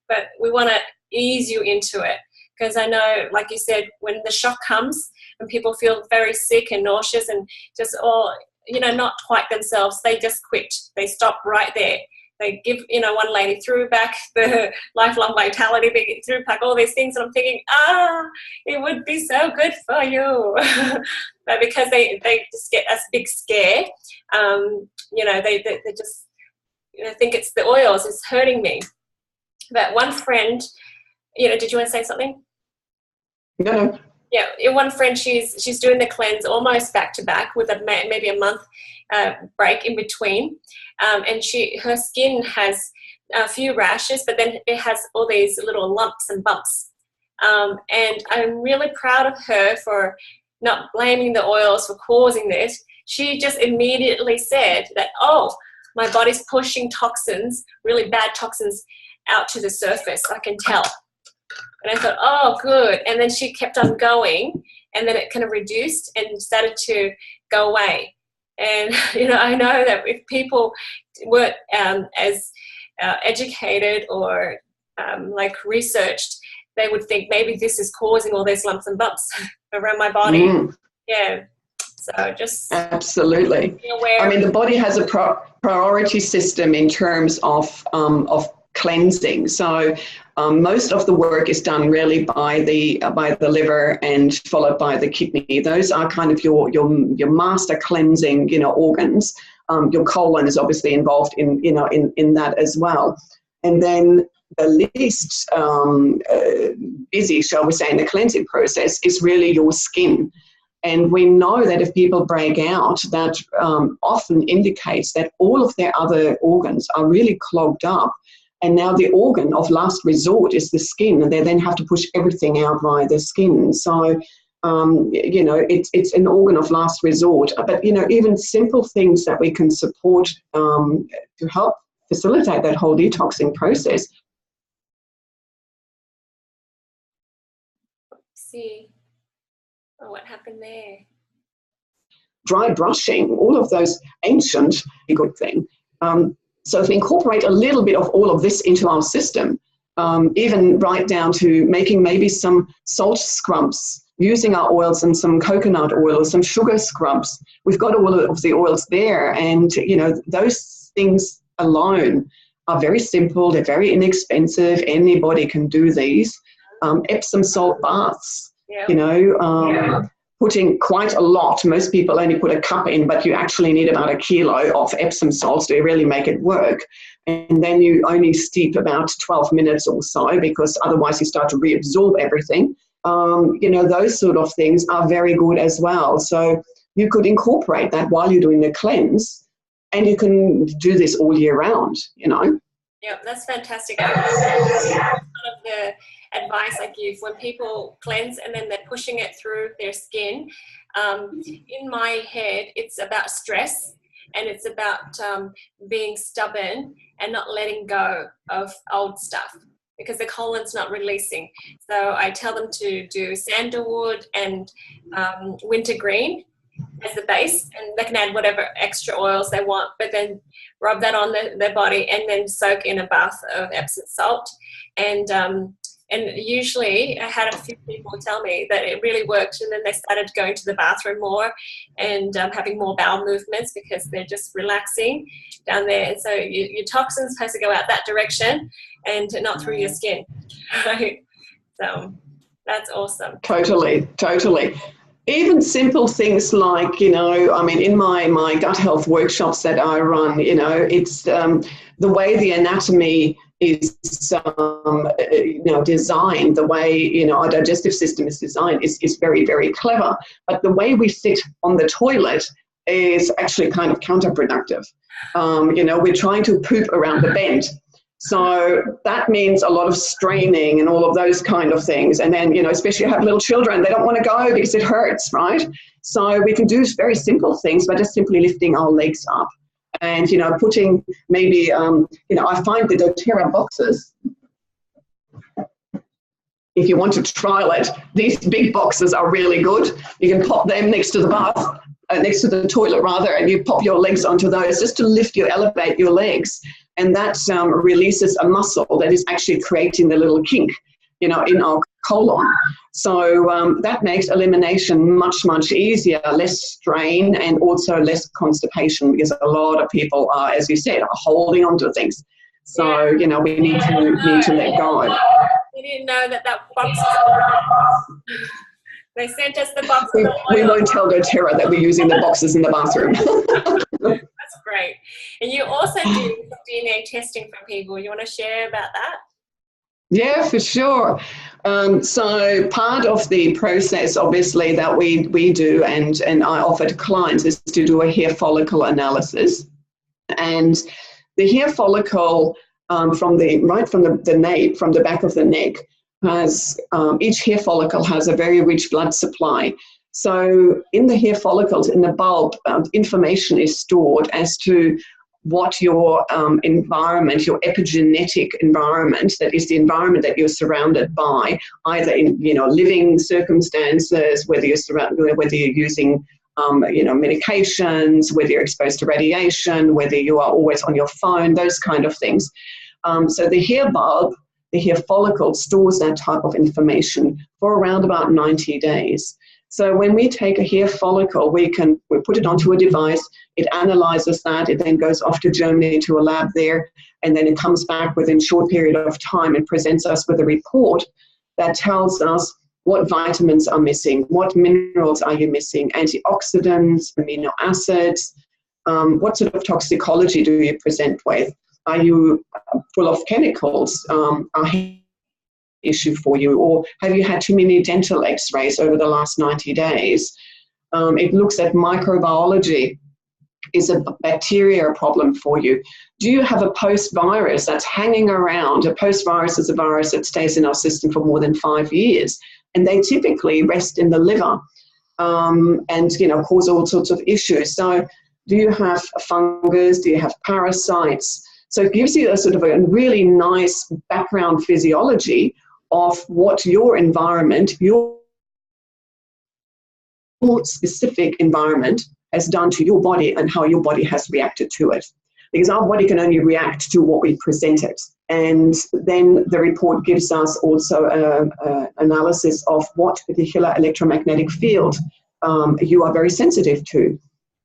but we want to ease you into it. Because I know, like you said, when the shock comes and people feel very sick and nauseous and just not quite themselves, they just quit. They stop right there. They give, one lady threw back the lifelong vitality, they threw back all these things, and I'm thinking, it would be so good for you. But because they just get a big scare, they just think it's the oils, it's hurting me. But one friend, did you want to say something? No. Yeah, one friend, she's doing the cleanse almost back to back with maybe a month break in between, and her skin has a few rashes, but then it has all these little lumps and bumps. And I'm really proud of her for not blaming the oils for causing this. She just immediately said that, my body's pushing toxins, really bad toxins, out to the surface. I can tell. And I thought, oh, good. And then she kept on going, and then it kind of reduced and started to go away. And, I know that if people weren't as educated or researched, they would think maybe this is causing all these lumps and bumps around my body. Yeah. So just absolutely be aware. I mean, the body has a priority system in terms of cleansing. So most of the work is done really by the liver and followed by the kidney. Those are kind of your master cleansing, organs. Your colon is obviously involved in that as well. And then the least busy, shall we say, in the cleansing process is really your skin. And we know that if people break out, that often indicates that all of their other organs are really clogged up. And now the organ of last resort is the skin, and they then have to push everything out via the skin. So, it's an organ of last resort. But, even simple things that we can support to help facilitate that whole detoxing process. See. Oh, what happened there? Dry brushing, all of those ancient, good thing. So if we incorporate a little bit of all of this into our system, even right down to making maybe some salt scrubs, using our oils and some coconut oil or some sugar scrubs, we've got all of the oils there. And, those things alone are very simple. They're very inexpensive. Anybody can do these. Epsom salt baths. Yep. Putting quite a lot. Most people only put a cup in, but you actually need about 1 kilo of Epsom salts to really make it work. And then you only steep about 12 minutes or so, because otherwise you start to reabsorb everything. Those sort of things are very good as well. So you could incorporate that while you're doing the cleanse, and you can do this all year round, Yeah, that's fantastic. One of the advice I give when people cleanse and then they're pushing it through their skin, in my head, it's about stress, and it's about being stubborn and not letting go of old stuff, because the colon's not releasing. So I tell them to do sandalwood and wintergreen as the base, and they can add whatever extra oils they want, but then rub that on their body and then soak in a bath of Epsom salt. And usually I had a few people tell me that it really worked, and then they started going to the bathroom more and having more bowel movements because they're just relaxing down there. And so your toxins has to go out that direction and not through your skin, right? So that's awesome. Totally. Even simple things like, in my gut health workshops that I run, it's the way the anatomy is, designed, the way, our digestive system is designed is very, very clever. But the way we sit on the toilet is actually kind of counterproductive. We're trying to poop around the bend. So that means a lot of straining and all of those kind of things. And then, especially have little children, they don't want to go because it hurts, right? So we can do very simple things by just simply lifting our legs up. And, putting maybe, I find the doTERRA boxes, if you want to trial it, these big boxes are really good. You can pop them next to the bath, next to the toilet rather, and you pop your legs onto those just to elevate your legs. And that releases a muscle that is actually creating the little kink, in our colon. So that makes elimination much, much easier, less strain, and also less constipation, because a lot of people are, as you said, are holding on to things. So, we need to let go. We didn't know that box. They sent us the box. We won't tell doTERRA that we're using the boxes in the bathroom. That's great. And you also do DNA testing for people. You want to share about that? Yeah, for sure. So part of the process, obviously, that we do and I offer to clients is to do a hair follicle analysis. And the hair follicle from the nape, from the back of the neck, has each hair follicle has a very rich blood supply. So in the hair follicles, in the bulb, information is stored as to what your environment, your epigenetic environment, that is the environment that you're surrounded by, either in, living circumstances, whether you're using, medications, whether you're exposed to radiation, whether you are always on your phone, those kind of things. So the hair bulb, the hair follicle, stores that type of information for around about 90 days. So when we take a hair follicle, we put it onto a device, it analyzes that, it then goes off to Germany to a lab there, and then it comes back within a short period of time and presents us with a report that tells us what vitamins are missing, what minerals are you missing, antioxidants, amino acids, what sort of toxicology do you present with? Are you full of chemicals? Issue for you, or have you had too many dental x-rays over the last 90 days? It looks at microbiology. Is a bacteria a problem for you? Do you have a post-virus that's hanging around? A post-virus is a virus that stays in our system for more than 5 years, and they typically rest in the liver and cause all sorts of issues. So do you have fungus? Do you have parasites? So it gives you a sort of a really nice background physiology of what your environment, your specific environment has done to your body and how your body has reacted to it. Because our body can only react to what we present it. And then the report gives us also an analysis of what particular electromagnetic field you are very sensitive to.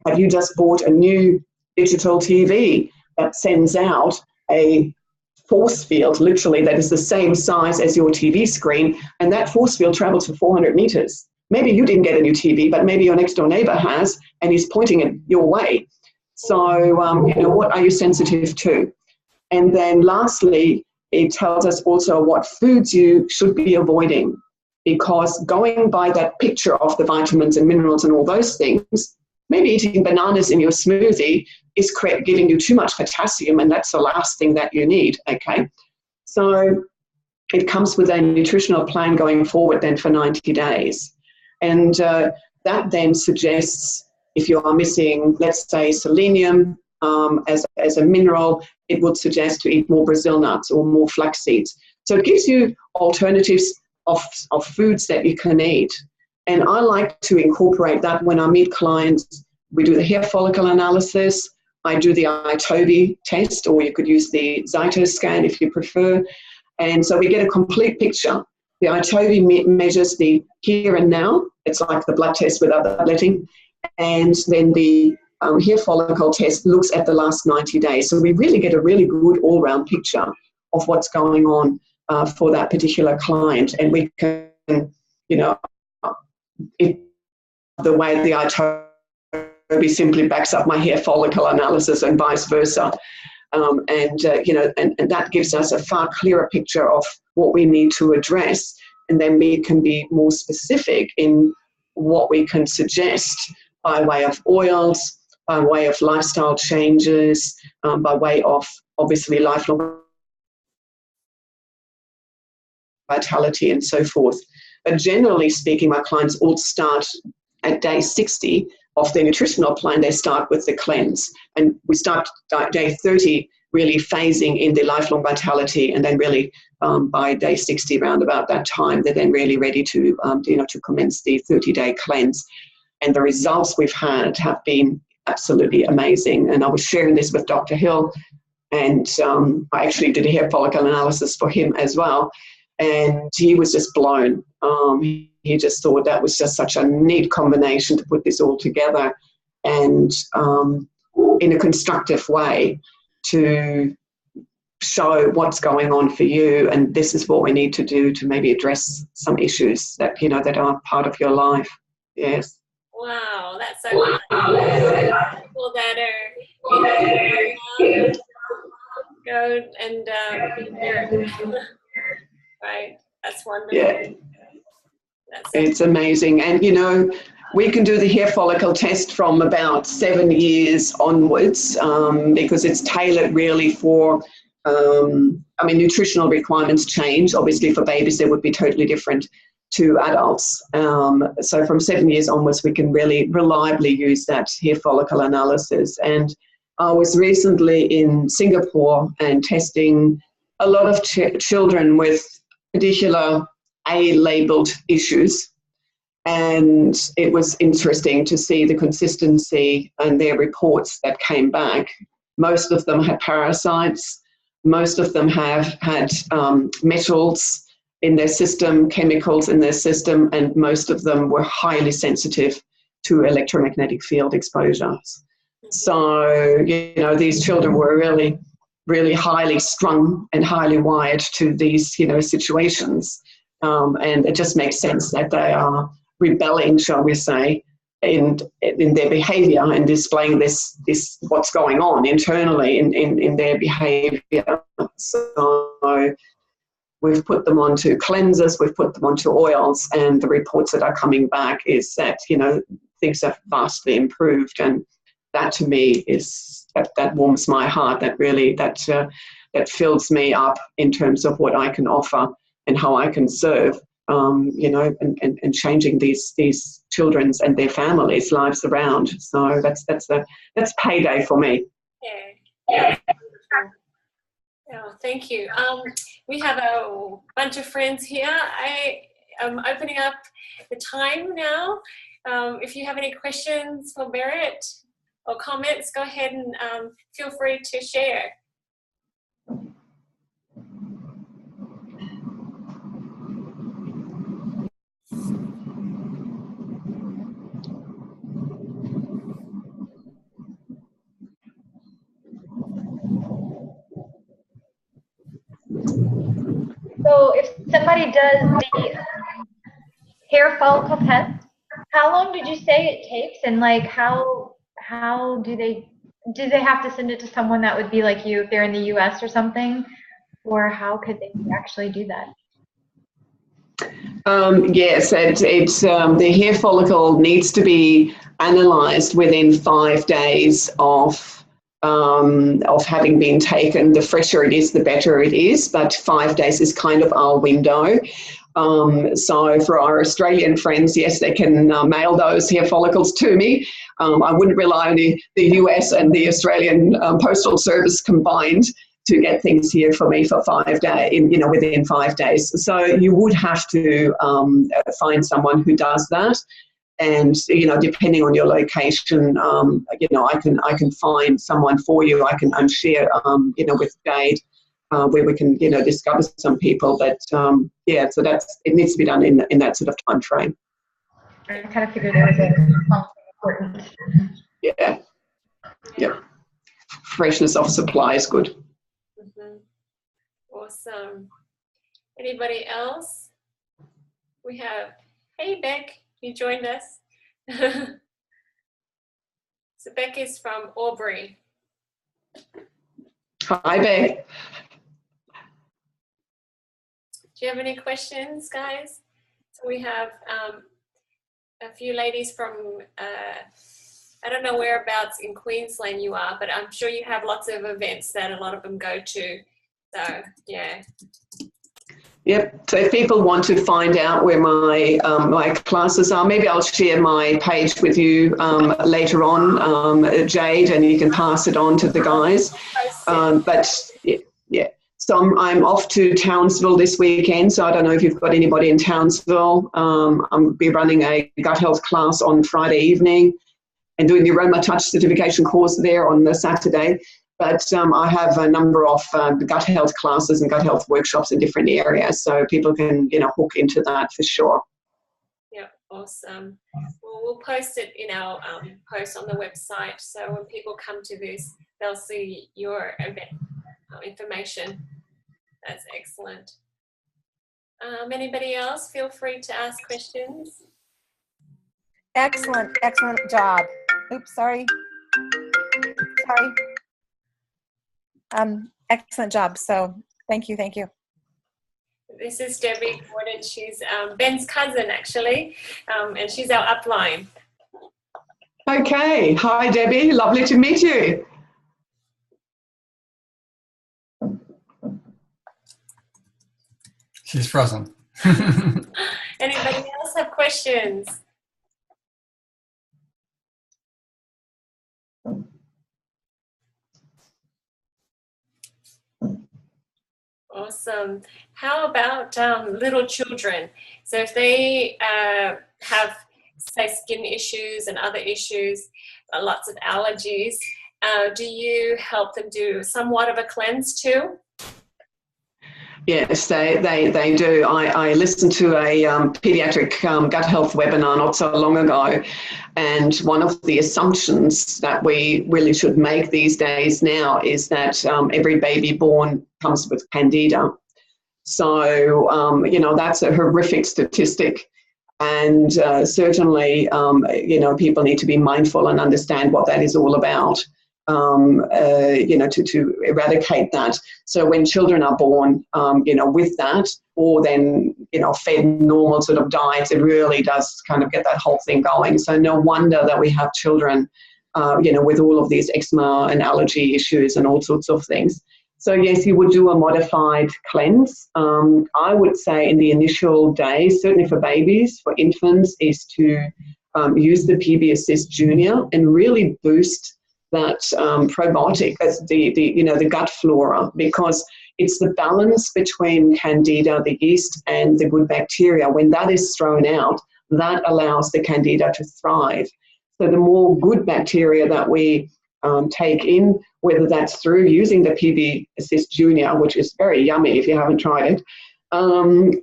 Have you just bought a new digital TV that sends out a force field, literally, that is the same size as your TV screen, and that force field travels for 400 meters? Maybe you didn't get a new TV, but maybe your next door neighbor has, and he's pointing it your way. So, what are you sensitive to? And then lastly, it tells us also what foods you should be avoiding, because going by that picture of the vitamins and minerals and all those things, maybe eating bananas in your smoothie is giving you too much potassium, and that's the last thing that you need, okay? So it comes with a nutritional plan going forward then for 90 days. And that then suggests if you are missing, let's say, selenium as a mineral, it would suggest to eat more Brazil nuts or more flax seeds. So it gives you alternatives of foods that you can eat. And I like to incorporate that when I meet clients. We do the hair follicle analysis. I do the iTobi test, or you could use the Zytoscan if you prefer. And so we get a complete picture. The iTobi measures the here and now. It's like the blood test without the bloodletting. And then the hair follicle test looks at the last 90 days. So we really get a really good all-round picture of what's going on for that particular client. And we can, the way the iTobi simply backs up my hair follicle analysis and vice versa. And that gives us a far clearer picture of what we need to address. And then we can be more specific in what we can suggest by way of oils, by way of lifestyle changes, by way of obviously lifelong vitality and so forth. But generally speaking, my clients all start at day 60 of their nutritional plan. They start with the cleanse, and we start day 30 really phasing in the lifelong vitality, and then really by day 60, around about that time, they're then really ready to to commence the 30-day cleanse. And the results we've had have been absolutely amazing. And I was sharing this with Dr. Hill, and I actually did a hair follicle analysis for him as well. And he was just blown. He just thought that was just such a neat combination to put this all together, and in a constructive way to show what's going on for you, and this is what we need to do to maybe address some issues that that are part of your life. Yes. Wow, that's so cool. People that are go and right. That's wonderful. Yeah. It's amazing. And, we can do the hair follicle test from about 7 years onwards because it's tailored really for, nutritional requirements change. Obviously, for babies, they would be totally different to adults. So from 7 years onwards, we can really reliably use that hair follicle analysis. And I was recently in Singapore and testing a lot of children with particular A-labelled issues. And it was interesting to see the consistency in their reports that came back. Most of them had parasites. Most of them have had metals in their system, chemicals in their system, and most of them were highly sensitive to electromagnetic field exposures. So, these children were really, really highly strung and highly wired to these, situations. And it just makes sense that they are rebelling, shall we say, in their behaviour and displaying this what's going on internally in their behaviour. So we've put them onto cleansers, we've put them onto oils, and the reports that are coming back is that, things have vastly improved. And that to me is, that warms my heart, that really, that fills me up in terms of what I can offer and how I can serve. And changing these children's and their families' lives around. So that's payday for me. Yeah. Oh, thank you. We have a bunch of friends here. I am opening up the time now. If you have any questions for Berit or comments, go ahead and feel free to share. So if somebody does the hair follicle test, how long did you say it takes, and like how do they have to send it to someone that would be like you if they're in the US or something, or how could they actually do that? Yes, it's the hair follicle needs to be analysed within 5 days of having been taken. The fresher it is, the better it is, but 5 days is kind of our window. So for our Australian friends, yes, they can mail those hair follicles to me. I wouldn't rely on the US and the Australian Postal Service combined to get things here for me for 5 days, within 5 days. So you would have to find someone who does that. And, depending on your location, I can find someone for you. I can share, with Jade, where we can, discover some people. But, so it needs to be done in that sort of time frame. I kind of figured it was something important. Yeah. Yep. Freshness of supply is good. Mm-hmm. Awesome. Anybody else? We have, hey, Beck. You joined us. So Beck is from Albury. Hi, Beck. Do you have any questions, guys? So we have a few ladies from, I don't know whereabouts in Queensland you are, but I'm sure you have lots of events that a lot of them go to. So, yeah. Yep. So if people want to find out where my my classes are, maybe I'll share my page with you later on, Jade, and you can pass it on to the guys. But yeah. So I'm off to Townsville this weekend. So I don't know if you've got anybody in Townsville. I'll be running a gut health class on Friday evening and doing the Aroma Touch certification course there on the Saturday. But I have a number of gut health classes and gut health workshops in different areas, so people can, hook into that for sure. Yeah, awesome. Well, we'll post it in our post on the website, so when people come to this, they'll see your event information. That's excellent. Anybody else? Feel free to ask questions. Excellent job. Oops, sorry. Excellent job. So thank you. This is Debbie Gordon. She's Ben's cousin, actually, and she's our upline. Okay. Hi, Debbie. Lovely to meet you. She's frozen. Anybody else have questions? Awesome. How about little children? So if they have, say, skin issues and other issues, lots of allergies, do you help them do somewhat of a cleanse too? Yes, they do. I listened to a pediatric gut health webinar not so long ago, and one of the assumptions that we really should make these days now is that every baby born comes with candida. So, that's a horrific statistic. And certainly, people need to be mindful and understand what that is all about. To eradicate that. So when children are born, with that, or then, fed normal sort of diets, it really does kind of get that whole thing going. So no wonder that we have children, with all of these eczema and allergy issues and all sorts of things. So yes, you would do a modified cleanse. I would say in the initial days, certainly for babies, for infants, is to use the PB Assist Junior and really boost that probiotic, as the gut flora, because it's the balance between candida, the yeast, and the good bacteria. When that is thrown out, that allows the candida to thrive. So the more good bacteria that we take in, whether that's through using the PB Assist Junior, which is very yummy if you haven't tried it, and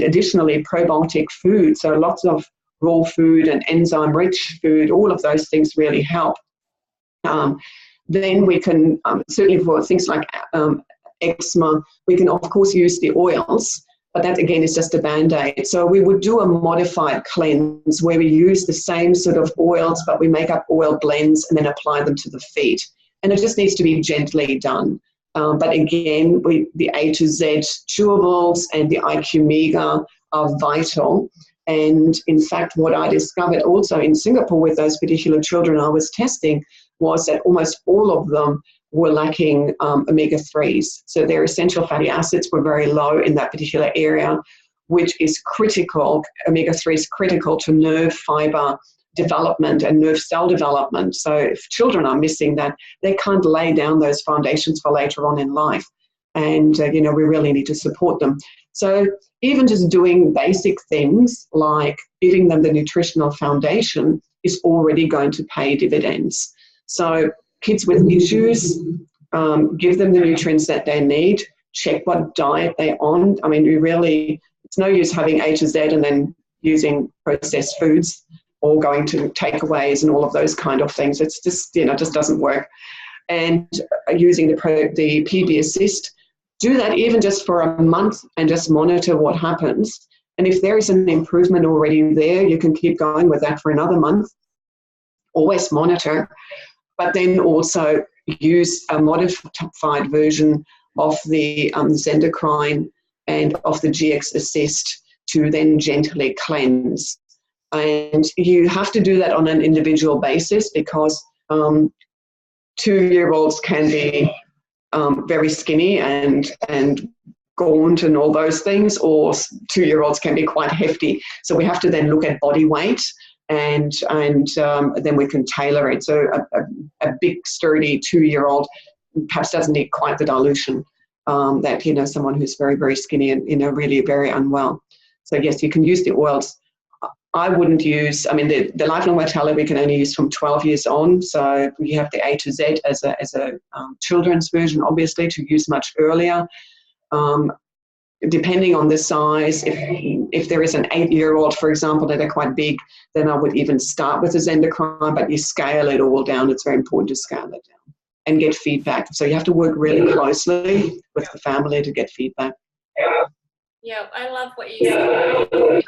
additionally probiotic food. So lots of raw food and enzyme-rich food, all of those things really help. Then we can, certainly for things like eczema, we can of course use the oils, but that again is just a Band-Aid. So we would do a modified cleanse where we use the same sort of oils, but we make up oil blends and then apply them to the feet. And it just needs to be gently done. But again, the A to Z chewables and the IQ Mega are vital. And in fact, what I discovered also in Singapore with those particular children I was testing was that almost all of them were lacking omega-3s. So their essential fatty acids were very low in that particular area, which is critical. Omega-3 is critical to nerve fiber development and nerve cell development. So if children are missing that, they can't lay down those foundations for later on in life. And, we really need to support them. So even just doing basic things like giving them the nutritional foundation is already going to pay dividends. So kids with issues, give them the nutrients that they need, check what diet they're on. I mean, it's no use having A to Z and then using processed foods or going to takeaways and all of those kind of things. It's just, just doesn't work. And using the PB Assist, do that even just for a month and just monitor what happens. And if there is an improvement already there, you can keep going with that for another month. Always monitor, but then also use a modified version of the Zendocrine and of the GX Assist to then gently cleanse. And you have to do that on an individual basis because 2-year-olds can be very skinny and gaunt and all those things, or 2-year-olds can be quite hefty. So we have to then look at body weight and then we can tailor it. So a big, sturdy 2-year-old perhaps doesn't need quite the dilution that, someone who's very, very skinny and, really very unwell. So yes, you can use the oils. I wouldn't use, the lifelong vitality we can only use from 12 years on. So you have the A to Z as a children's version, obviously, to use much earlier. Depending on the size, if there is an 8-year-old, for example, that are quite big, then I would even start with a Zendocrine, but you scale it all down. It's very important to scale it down and get feedback. So you have to work really closely with the family to get feedback. Yeah, I love what you said.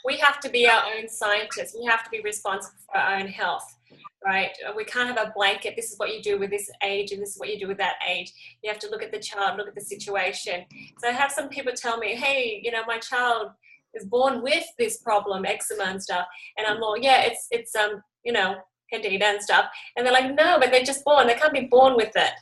We have to be our own scientists. We have to be responsible for our own health, right? We can't have a blanket, this is what you do with this age and this is what you do with that age. You have to look at the child, look at the situation. So I have some people tell me, hey, my child is born with this problem, eczema and stuff. And I'm all, yeah, it's candida and stuff. And they're like, no, but they're just born. They can't be born with it.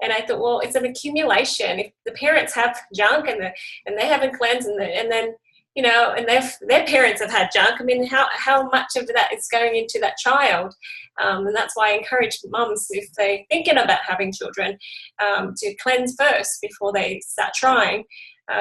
And I thought, well, it's an accumulation. If the parents have junk and they haven't cleansed and then you know, and their parents have had junk. I mean, how much of that is going into that child? And that's why I encourage mums, if they're thinking about having children, to cleanse first before they start trying.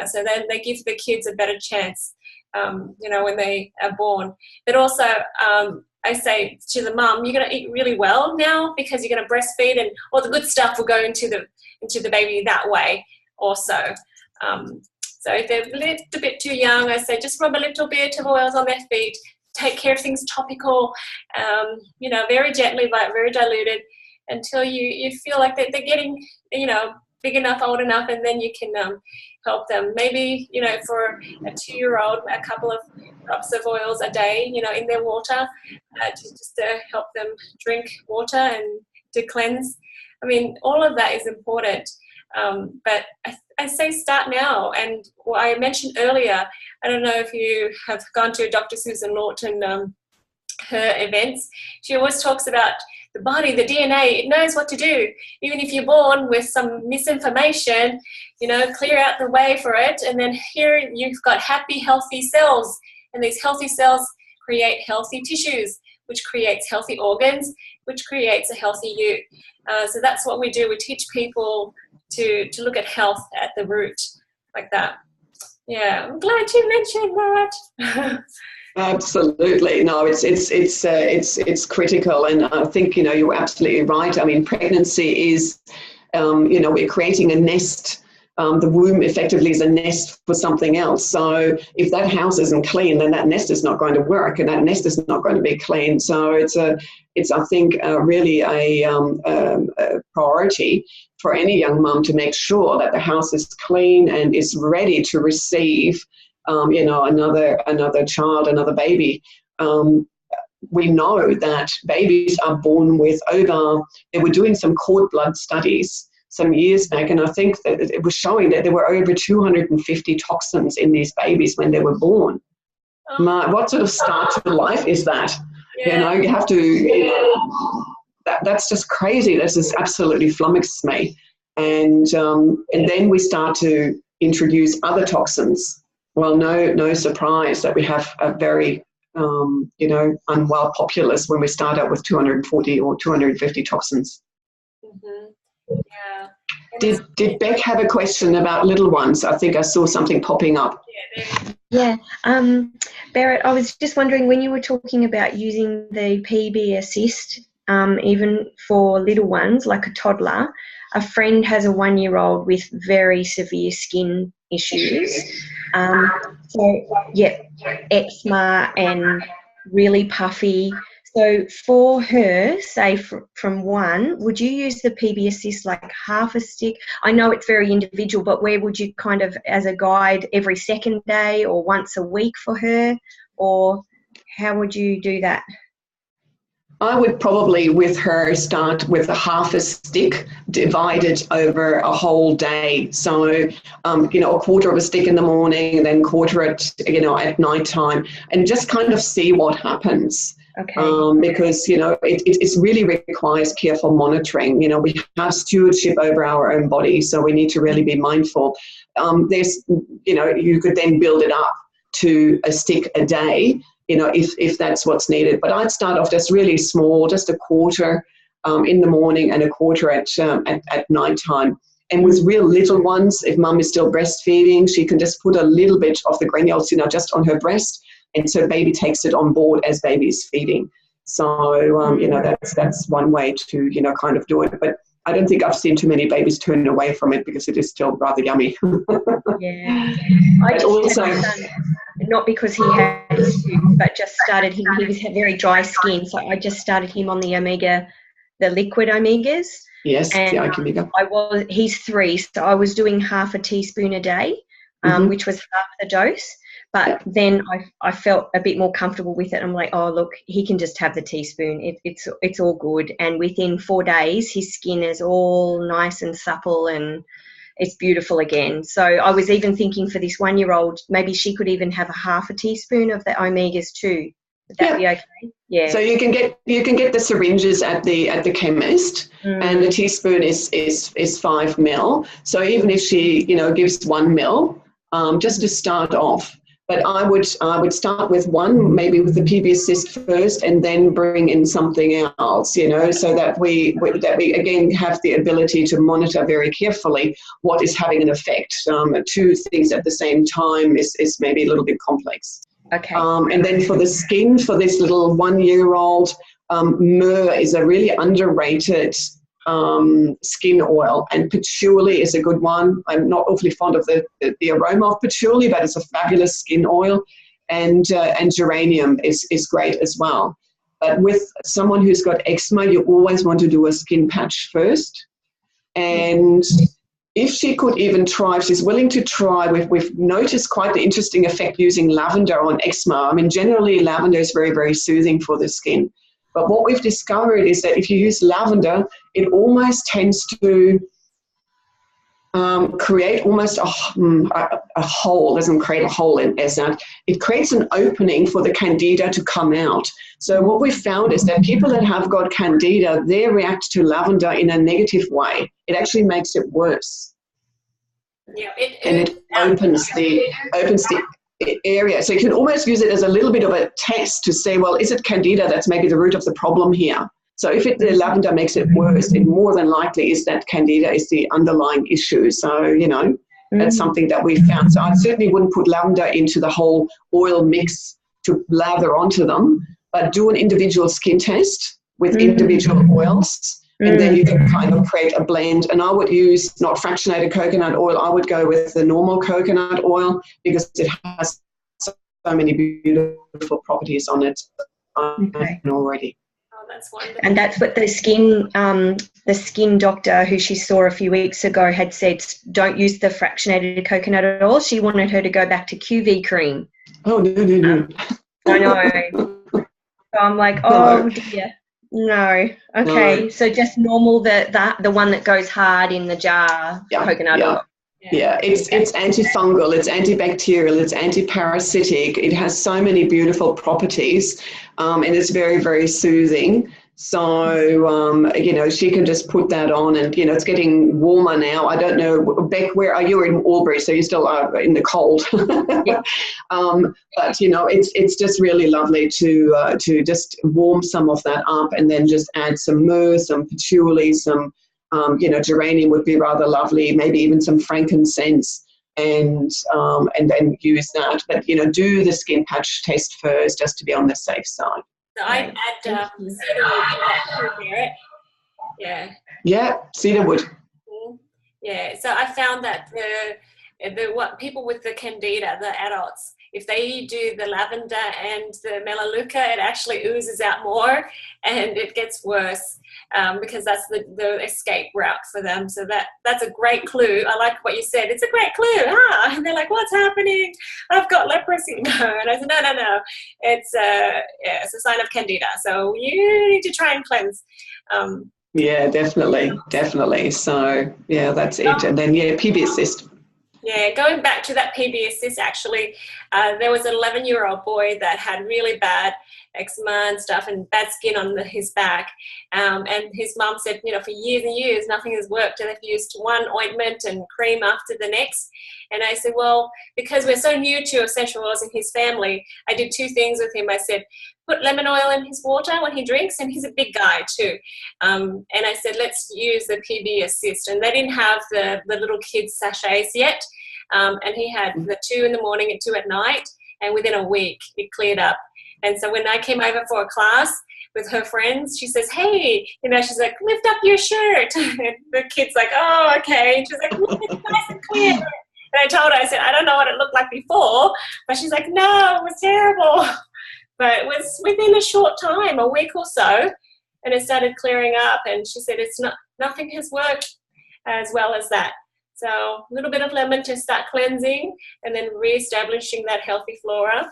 So then they give the kids a better chance, you know, when they are born. But also, I say to the mum, you're going to eat really well now because you're going to breastfeed, and all the good stuff will go into the baby that way also. So if they're a little bit too young, I say just rub a little bit of oils on their feet, take care of things topical, you know, very gently, but very diluted, until you feel like they're getting, you know, big enough, old enough, and then you can help them. Maybe, you know, for a 2-year-old, a couple of drops of oils a day, you know, in their water, just to help them drink water and to cleanse. I mean, all of that is important. But I say start now. And what I mentioned earlier, I don't know if you have gone to Dr. Susan Lawton, her events. She always talks about the body, the DNA, it knows what to do. Even if you're born with some misinformation, you know, clear out the way for it. And then here you've got happy, healthy cells. And these healthy cells create healthy tissues, which creates healthy organs, which creates a healthy you. So that's what we do. We teach people to look at health at the root, like that. Yeah, I'm glad you mentioned that. Absolutely. No, it's critical. And I think, you know, you're absolutely right. I mean, pregnancy is, you know, we're creating a nest. The womb effectively is a nest for something else. So if that house isn't clean, then that nest is not going to work, and that nest is not going to be clean. So it's I think really a priority for any young mum to make sure that the house is clean and is ready to receive, you know, another child, another baby. We know that babies are born with they were doing some cord blood studies some years back, and I think that it was showing that there were over 250 toxins in these babies when they were born. What sort of start to life is that? Yeah. You know, you have to, you know, that's just crazy. This is absolutely flummoxed me. And then we start to introduce other toxins. Well, no surprise that we have a very, you know, unwell populace when we start out with 240 or 250 toxins. Mm-hmm. Yeah. Did Beck have a question about little ones? I think I saw something popping up. Yeah. Berit, I was just wondering, when you were talking about using the PB Assist, even for little ones like a toddler, a friend has a 1-year-old with very severe skin issues. So, yeah, eczema and really puffy. So for her, say from 1, would you use the PB Assist like half a stick? I know it's very individual, but where would you kind of, as a guide, every second day or once a week for her? Or how would you do that? I would probably, with her, start with a half a stick divided over a whole day. So, you know, a quarter of a stick in the morning and then quarter it, you know, at night time, and just kind of see what happens. Okay. Because, you know, it really requires careful monitoring. You know, we have stewardship over our own body, so we need to really be mindful. There's, you know, you could then build it up to a stick a day, you know, if that's what's needed. But I'd start off just really small, just a quarter in the morning and a quarter at night time. And with real little ones, if mum is still breastfeeding, she can just put a little bit of the granules, you know, just on her breast. And so baby takes it on board as baby's feeding. So, you know, that's one way to, you know, kind of do it. But I don't think I've seen too many babies turn away from it because it is still rather yummy. Yeah. I just also, had my son, not because he had issues, but just started him. He had very dry skin. So I just started him on the liquid omegas. Yes, and, the omega. He's 3, so I was doing half a teaspoon a day, which was half the dose. But then I felt a bit more comfortable with it. I'm like, oh, look, he can just have the teaspoon. It's all good. And within 4 days, his skin is all nice and supple and it's beautiful again. So I was even thinking for this 1-year-old, maybe she could even have a half a teaspoon of the omegas too. Would that be okay? Yeah. So you can get the syringes at the chemist, and the teaspoon is 5 ml. So even if she, you know, gives 1 ml, just to start off. But I would start with one, maybe with the PB assist first, and then bring in something else, so that we again have the ability to monitor very carefully what is having an effect. Two things at the same time is maybe a little bit complex. Okay. And then for the skin, for this little 1-year-old, myrrh is a really underrated skin oil, and patchouli is a good one. I'm not awfully fond of the aroma of patchouli, but it's a fabulous skin oil, and geranium is great as well. But with someone who's got eczema, you always want to do a skin patch first. And if she could even try, if she's willing to try, we've noticed quite the interesting effect using lavender on eczema. I mean, generally lavender is very, very soothing for the skin. But what we've discovered is that if you use lavender, it almost tends to create almost a hole. It doesn't create a hole as that. It creates an opening for the candida to come out. So what we've found is that people that have got candida, they react to lavender in a negative way. It actually makes it worse. Yeah, it opens the area. So you can almost use it as a little bit of a test to say, well, is it candida that's maybe the root of the problem here? So if the lavender makes it worse, it more than likely is that candida is the underlying issue. So, that's something that we found. So I certainly wouldn't put lavender into the whole oil mix to lather onto them, but do an individual skin test with individual oils. And then you can kind of create a blend. And I would use not fractionated coconut oil. I would go with the normal coconut oil because it has so many beautiful properties on it already. Oh, that's wonderful. And that's what the skin doctor who she saw a few weeks ago had said, don't use the fractionated coconut at all. She wanted her to go back to QV cream. Oh, no. I know. So I'm like, oh, dear. No. Okay. No. So just normal, the one that goes hard in the jar, coconut oil. Yeah, it's antifungal, it's antibacterial, it's antiparasitic. It has so many beautiful properties, and it's very, very soothing. So, she can just put that on, and, it's getting warmer now. I don't know, Beck, where are you? In Albury, so you still are in the cold. But, it's just really lovely to just warm some of that up, and then just add some myrrh, some patchouli, some, geranium would be rather lovely, maybe even some frankincense, and then use that. But, do the skin patch test first just to be on the safe side. So I'd add cedarwood to that too, Berit. Yeah. Yeah, cedarwood. Yeah. So I found that what people with the candida, the adults, if they do the lavender and the melaleuca, it actually oozes out more and it gets worse because that's the escape route for them. So that's a great clue. I like what you said. It's a great clue. And they're like, what's happening? I've got leprosy. No. And I said, no. It's a sign of candida. So you need to try and cleanse. Yeah, definitely. So, yeah, that's it. And then, PB assist. Yeah, going back to that PB assist, actually, there was an 11-year-old boy that had really bad eczema and stuff and bad skin on his back. And his mum said, for years and years, nothing has worked. And they've used one ointment and cream after the next. And I said, well, because we're so new to essential oils in his family, I did two things with him. I said, put lemon oil in his water when he drinks, and he's a big guy too. And I said, let's use the PB assist. And they didn't have the little kids sachets yet. And he had the 2 in the morning and 2 at night. And within a week, it cleared up. And so when I came over for a class with her friends, she says, hey, she's like, lift up your shirt. And the kid's like, oh, okay. And she's like, look, it's nice and clear. And I told her, I said, I don't know what it looked like before. But she's like, no, it was terrible. But it was within a short time, a week or so, and it started clearing up. And she said, nothing has worked as well as that. So a little bit of lemon to start cleansing, and then reestablishing that healthy flora.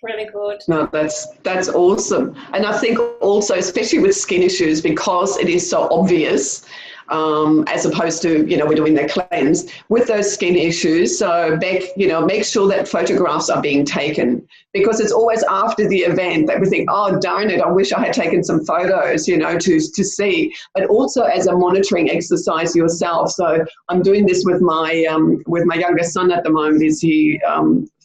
Really good. No, that's awesome. And I think also, especially with skin issues, because it is so obvious, as opposed to, we're doing the cleanse with those skin issues. So make sure that photographs are being taken, because it's always after the event that we think, oh, darn it, I wish I had taken some photos, to see, but also as a monitoring exercise yourself. So I'm doing this with my youngest son at the moment. He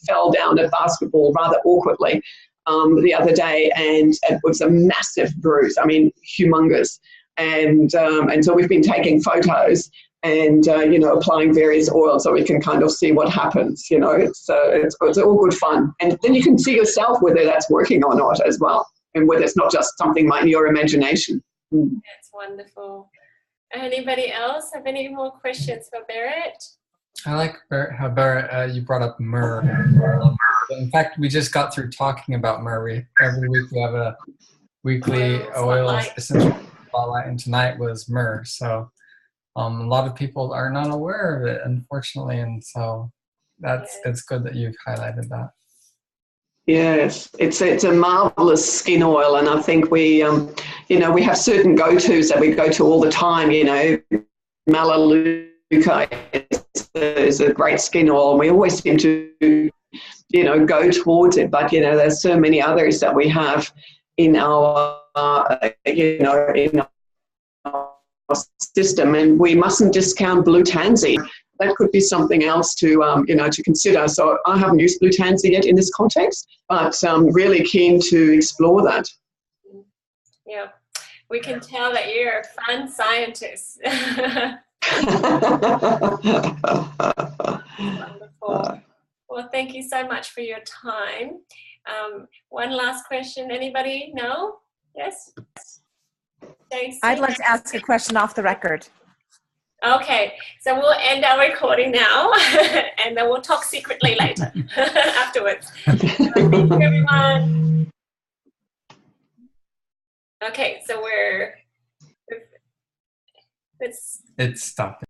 fell down at basketball rather awkwardly the other day, and it was a massive bruise. I mean, humongous. And so we've been taking photos and, applying various oils so we can kind of see what happens, it's all good fun. And then you can see yourself whether that's working or not as well, and whether it's not just something like your imagination. That's wonderful. Anybody else have any more questions for Berit? I like how Berit, you brought up myrrh. In fact, we just got through talking about myrrh. Every week we have a weekly oil essential spotlight, and tonight was myrrh. So a lot of people are not aware of it, unfortunately, and so it's good that you've highlighted that. Yes, it's a marvelous skin oil, and I think we have certain go-tos that we go to all the time. Melaleuca is a great skin oil, and we always seem to go towards it. But there's so many others that we have in our in our system, and we mustn't discount blue tansy. That could be something else to to consider. So I haven't used blue tansy yet in this context, but I'm really keen to explore that. Yeah, we can tell that you're a fun scientist. Wonderful. Well, thank you so much for your time. One last question. Anybody? No? Yes? Stacey? I'd like to ask a question off the record. Okay, so we'll end our recording now, and then we'll talk secretly later afterwards. Thank you, everyone. Okay, so it's stopped.